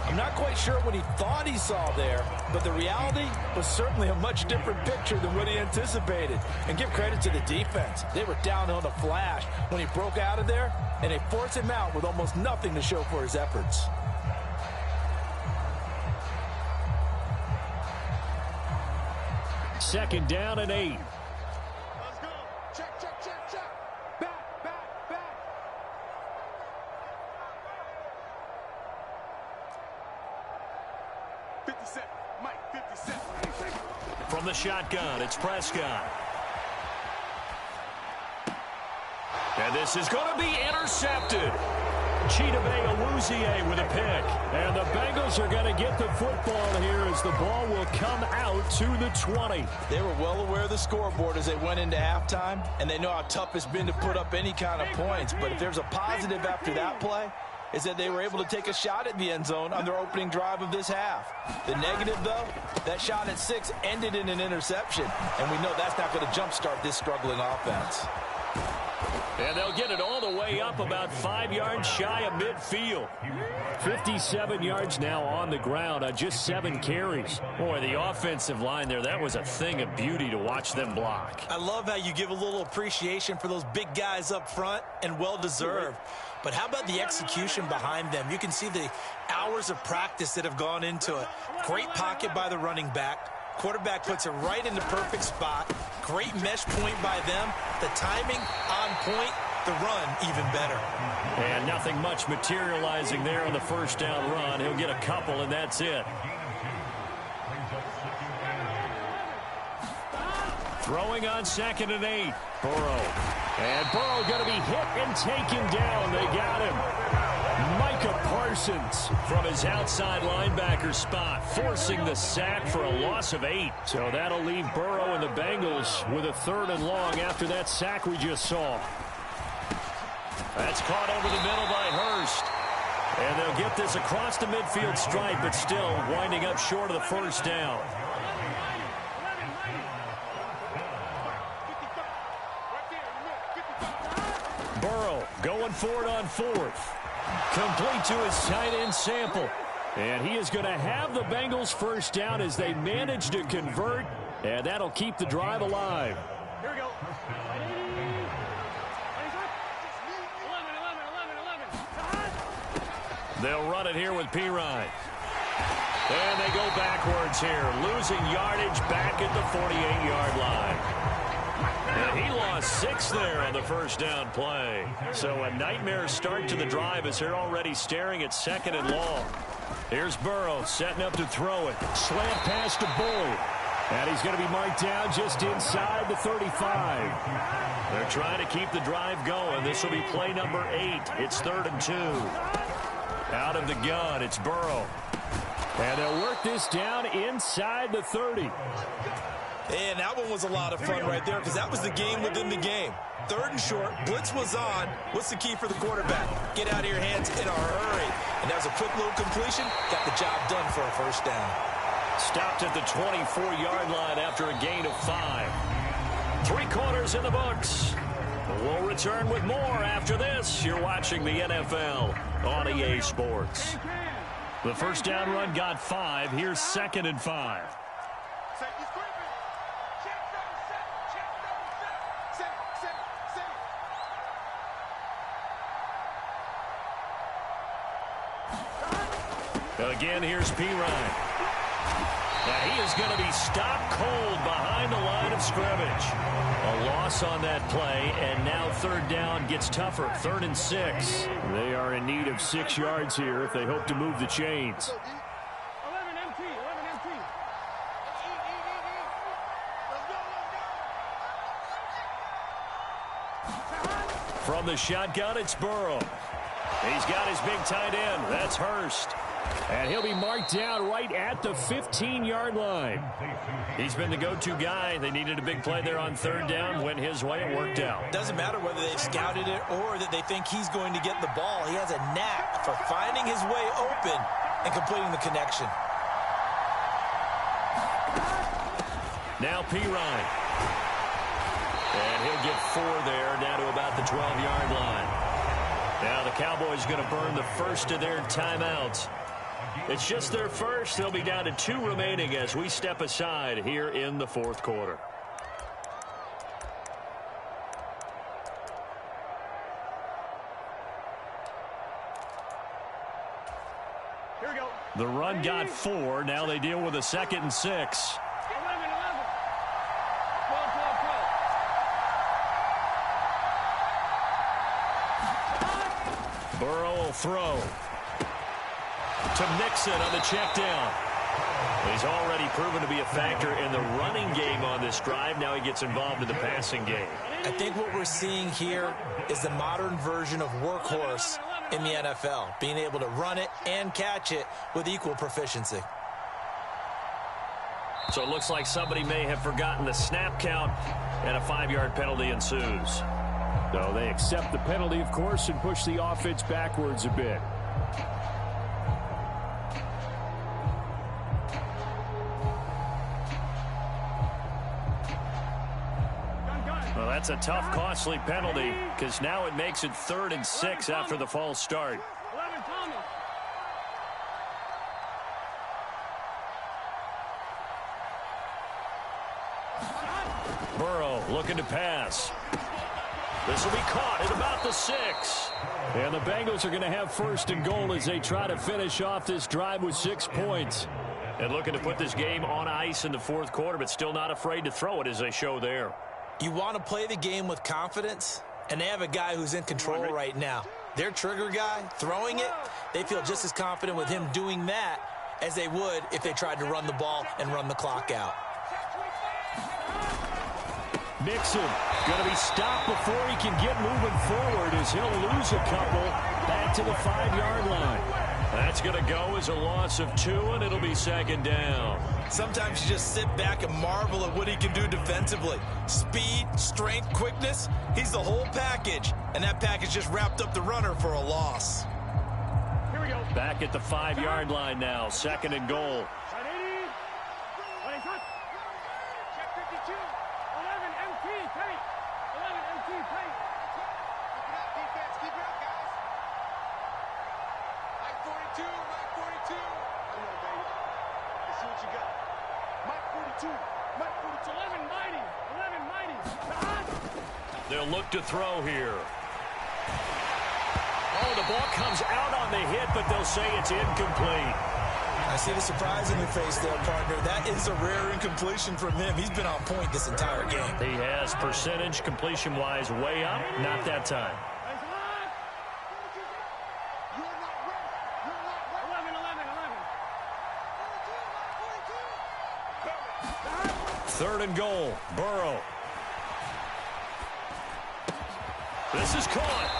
I'm not quite sure what he thought he saw there, but the reality was certainly a much different picture than what he anticipated. And give credit to the defense. They were down on a flash when he broke out of there, and they forced him out with almost nothing to show for his efforts. Second down and 8. Let's go. Check, check, check, check. Back, back, back. Mike, 57. From the shotgun, it's Prescott. And this is going to be intercepted. Chidobe Awuzie with a pick. And the Bengals are going to get the football here as the ball will come out to the 20. They were well aware of the scoreboard as they went into halftime, and they know how tough it's been to put up any kind of points. But if there's a positive after that play, is that they were able to take a shot at the end zone on their opening drive of this half. The negative, though, that shot at 6 ended in an interception, and we know that's not going to jumpstart this struggling offense. And they'll get it all the way up about 5 yards shy of midfield. 57 yards now on the ground on just 7 carries. Boy, the offensive line there, that was a thing of beauty to watch them block. I love how you give a little appreciation for those big guys up front, and well-deserved. But how about the execution behind them? You can see the hours of practice that have gone into it. Great pocket by the running back. Quarterback puts it right in the perfect spot. Great mesh point by them. The timing on point. The run even better. And nothing much materializing there on the first down run. He'll get a couple, and that's it. Throwing on 2nd and 8. Burrow. And Burrow going to be hit and taken down. They got him. Micah Parsons from his outside linebacker spot, forcing the sack for a loss of 8. So that'll leave Burrow and the Bengals with a 3rd and long after that sack we just saw. That's caught over the middle by Hurst. And they'll get this across the midfield stripe, but still winding up short of the first down. Burrow going for it on 4th. Complete to his tight end Sample. And he is going to have the Bengals first down as they manage to convert. And that'll keep the drive alive. Here we go. They'll run it here with Pirine. And they go backwards here, losing yardage back at the 48-yard line. And he lost 6 there on the first down play. So a nightmare start to the drive as they're already staring at 2nd and long. Here's Burrow setting up to throw it. Slant pass to Bull. And he's going to be marked down just inside the 35. They're trying to keep the drive going. This will be play number 8. It's 3rd and 2. Out of the gun, it's Burrow. And they'll work this down inside the 30. And that one was a lot of fun right there because that was the game within the game. 3rd and short, blitz was on. What's the key for the quarterback? Get out of your hands in a hurry. And that was a quick little completion. Got the job done for a first down. Stopped at the 24-yard line after a gain of 5. 3 quarters in the books. We'll return with more after this. You're watching the NFL on EA Sports. The first down run got 5. Here's 2nd and 5. Again, here's Pirine. Now he is going to be stopped cold behind the line of scrimmage. A loss on that play, and now third down gets tougher. 3rd and 6. They are in need of 6 yards here if they hope to move the chains. 11 MT. From the shotgun, it's Burrow. He's got his big tight end. That's Hurst. And he'll be marked down right at the 15-yard line. He's been the go-to guy. They needed a big play there on 3rd down. Went his way. It worked out. Doesn't matter whether they've scouted it or that they think he's going to get the ball. He has a knack for finding his way open and completing the connection. Now Pirine. And he'll get 4 there, down to about the 12-yard line. Now the Cowboys going to burn the first of their timeouts. It's just their first. They'll be down to 2 remaining as we step aside here in the 4th quarter. Here we go. The run got 4. Now they deal with a 2nd and 6. 11. 12. Burrow will throw to Mixon on the check down. He's already proven to be a factor in the running game on this drive. Now he gets involved in the passing game. I think what we're seeing here is the modern version of workhorse in the NFL, being able to run it and catch it with equal proficiency. So it looks like somebody may have forgotten the snap count, and a 5-yard penalty ensues. So they accept the penalty, of course, and push the offense backwards a bit. Well, that's a tough, costly penalty because now it makes it 3rd and 6 after the false start. 11 Thomas. Burrow looking to pass. This will be caught at about the 6. And the Bengals are going to have 1st and goal as they try to finish off this drive with 6 points. And looking to put this game on ice in the 4th quarter, but still not afraid to throw it as they show there. You want to play the game with confidence, and they have a guy who's in control right now. Their trigger guy, throwing it, they feel just as confident with him doing that as they would if they tried to run the ball and run the clock out. Mixon going to be stopped before he can get moving forward as he'll lose a couple back to the 5-yard line. That's going to go as a loss of 2, and it'll be 2nd down. Sometimes you just sit back and marvel at what he can do defensively. Speed, strength, quickness, he's the whole package. And that package just wrapped up the runner for a loss. Here we go. Back at the 5-yard line now, 2nd and goal. Right 80. Right hot. Check 52. 11 MT tight. 11 MT tight. Keep it up, defense. Keep it up, guys. Mike 42. Mike 42. Come on, baby. Let's see what you got. Mike 42. Mike 42. 11 mighty. 11 mighty. They'll look to throw here. Oh, the ball comes out on the hit, but they'll say it's incomplete. I see the surprise in your face there, partner. That is a rare incompletion from him. He's been on point this entire game. He has percentage completion-wise way up. Not that time. 3rd and goal. Burrow. This is caught.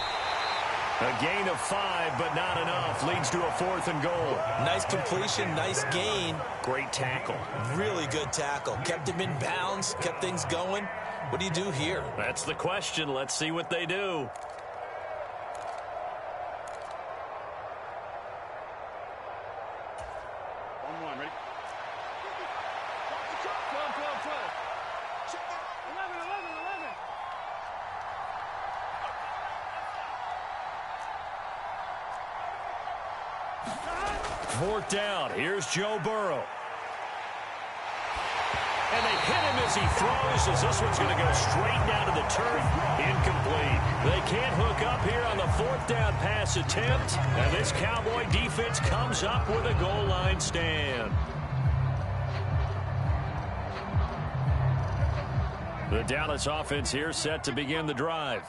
A gain of 5, but not enough. Leads to a 4th and goal. Nice completion, nice gain. Great tackle. Really good tackle. Kept him in bounds, kept things going. What do you do here? That's the question. Let's see what they do. Fourth down. Here's Joe Burrow. And they hit him as as he throws, as this one's going to go straight down to the turf. Incomplete. They can't hook up here on the 4th down pass attempt. And this Cowboy defense comes up with a goal line stand. The Dallas offense here set to begin the drive.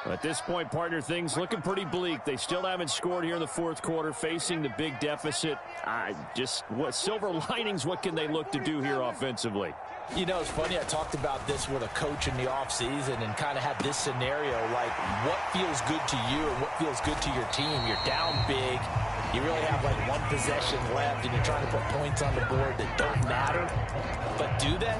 At this point, partner, things looking pretty bleak. They still haven't scored here in the 4th quarter, facing the big deficit. What silver linings, what can they look to do here offensively? You know, it's funny, I talked about this with a coach in the offseason and kind of had this scenario, like what feels good to you and what feels good to your team. You're down big. You really have like one possession left, and you're trying to put points on the board that don't matter. But do they?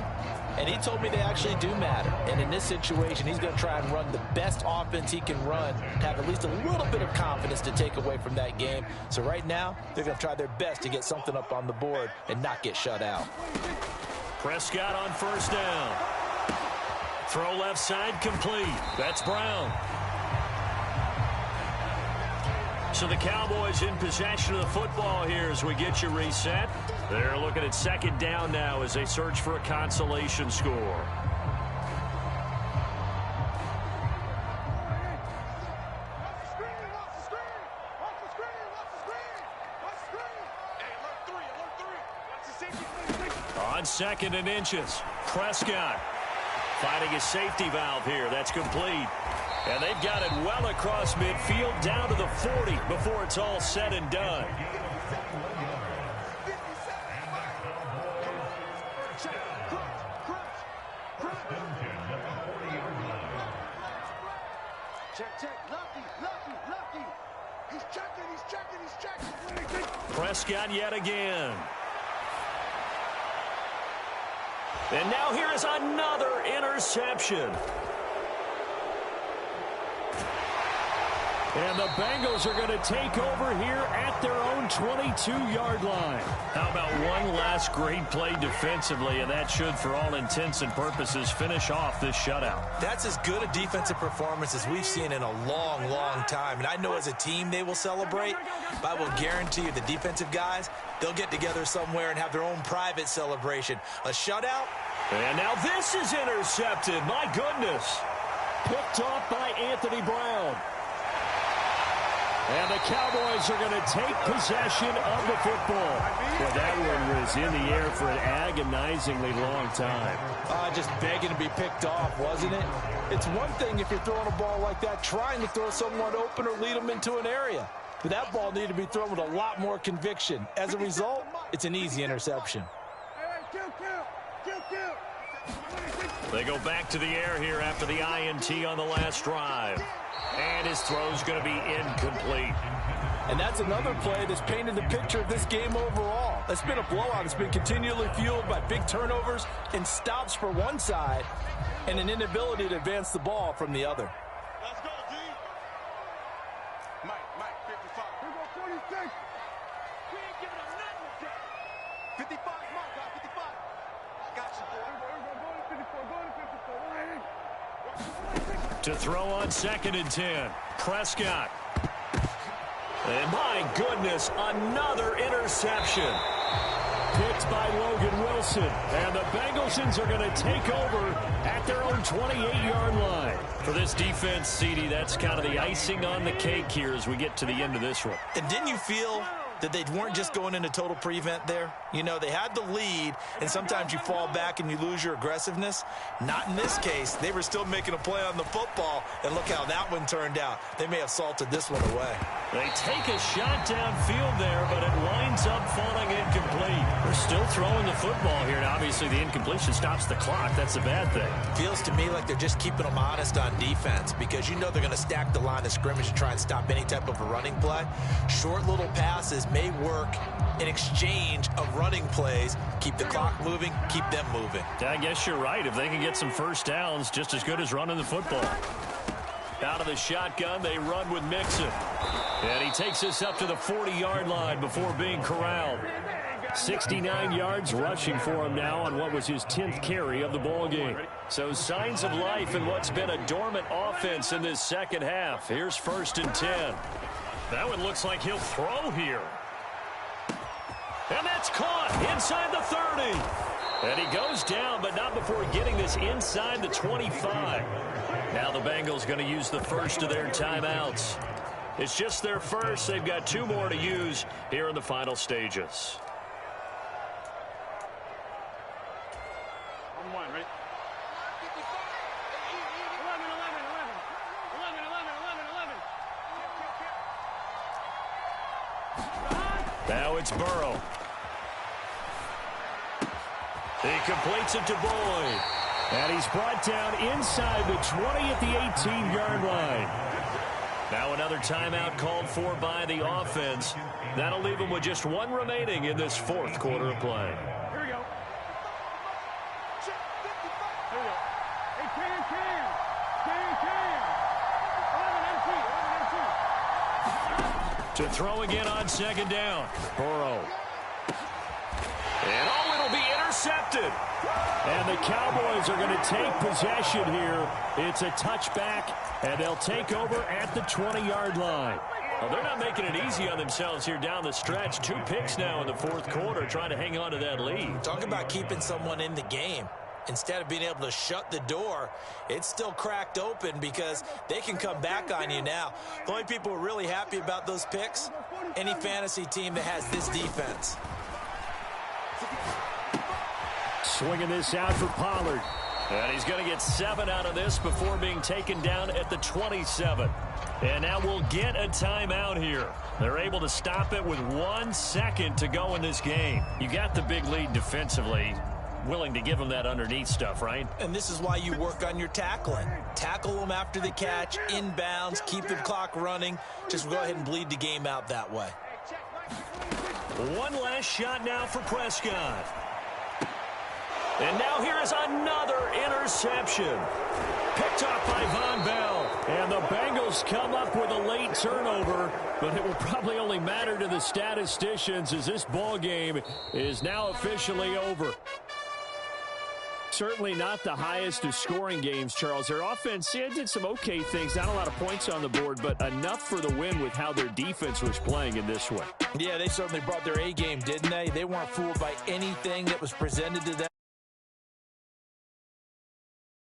And he told me they actually do matter. And in this situation, he's going to try and run the best offense he can run, have at least a little bit of confidence to take away from that game. So right now, they're going to try their best to get something up on the board and not get shut out. Prescott on 1st down. Throw left side complete. That's Brown. So the Cowboys in possession of the football here as we get you reset. They're looking at 2nd down now as they search for a consolation score. On 2nd and inches, Prescott finding his safety valve here. That's complete. And they've got it well across midfield down to the 40 before it's all said and done. Prescott yet again. And now here is another interception. And the Bengals are going to take over here at their own 22-yard line. How about one last great play defensively, and that should, for all intents and purposes, finish off this shutout. That's as good a defensive performance as we've seen in a long, long time. And I know as a team they will celebrate, but I will guarantee you the defensive guys, they'll get together somewhere and have their own private celebration. A shutout. And now this is intercepted. My goodness. Picked off by Anthony Brown. And the Cowboys are going to take possession of the football. Well, that one was in the air for an agonizingly long time. Just begging to be picked off, wasn't it? It's one thing if you're throwing a ball like that, trying to throw someone open or lead them into an area. But that ball needed to be thrown with a lot more conviction. As a result, it's an easy interception. They go back to the air here after the INT on the last drive. And his throw's going to be incomplete. And that's another play that's painted the picture of this game overall. It's been a blowout. It's been continually fueled by big turnovers and stops for one side and an inability to advance the ball from the other. Let's go, D. Mike, 55. Here go 46. We ain't giving him nothing, Jack. 55, come on, guy, 55. I got you, boy. Go to 54, go to 54. To throw on 2nd and 10. Prescott. And my goodness, another interception. Picked by Logan Wilson. And the Bengals are going to take over at their own 28-yard line. For this defense, CD, that's kind of the icing on the cake here as we get to the end of this one. And didn't you feel that they weren't just going into total prevent there? You know, they had the lead, and sometimes you fall back and you lose your aggressiveness. Not in this case. They were still making a play on the football, and look how that one turned out. They may have salted this one away. They take a shot downfield there, but it winds up falling incomplete. They're still throwing the football here, and obviously the incompletion stops the clock. That's a bad thing. Feels to me like they're just keeping them honest on defense because you know they're going to stack the line of scrimmage to try and stop any type of a running play. Short little passes may work in exchange of running plays. Keep the clock moving, keep them moving. I guess you're right. If they can get some first downs, just as good as running the football. Out of the shotgun, they run with Mixon. And he takes us up to the 40-yard line before being corralled. 69 yards rushing for him now on what was his 10th carry of the ball game. So signs of life in what's been a dormant offense in this second half. Here's 1st and 10. That one looks like he'll throw here. And that's caught inside the 30. And he goes down, but not before getting this inside the 25. Now the Bengals going to use the first of their timeouts. It's just their first. They've got 2 more to use here in the final stages. On 1, ready? 11. Now it's Burrow. He completes it to Boyd. And he's brought down inside the 20 at the 18-yard line. Now another timeout called for by the offense. That'll leave them with just 1 remaining in this 4th quarter of play. Here we go. Check 55. Here we go. Hey, Cam. 11 MC. To throw again on 2nd down. Burrow. And oh, it'll be intercepted. And the Cowboys are going to take possession here. It's a touchback, and they'll take over at the 20-yard line. Well, they're not making it easy on themselves here down the stretch. 2 picks now in the 4th quarter, trying to hang on to that lead. Talk about keeping someone in the game. Instead of being able to shut the door, it's still cracked open because they can come back on you now. The only people who are really happy about those picks, any fantasy team that has this defense. Swinging this out for Pollard. And he's going to get 7 out of this before being taken down at the 27. And now we'll get a timeout here. They're able to stop it with 1 second to go in this game. You got the big lead defensively. Willing to give them that underneath stuff, right? And this is why you work on your tackling. Tackle them after the catch, inbounds, keep the clock running. Just go ahead and bleed the game out that way. 1 last shot now for Prescott. And now here is another interception. Picked off by Von Bell. And the Bengals come up with a late turnover, but it will probably only matter to the statisticians as this ball game is now officially over. Certainly not the highest of scoring games, Charles. Their offense did some okay things. Not a lot of points on the board, but enough for the win with how their defense was playing in this one. Yeah, they certainly brought their A game, didn't they? They weren't fooled by anything that was presented to them.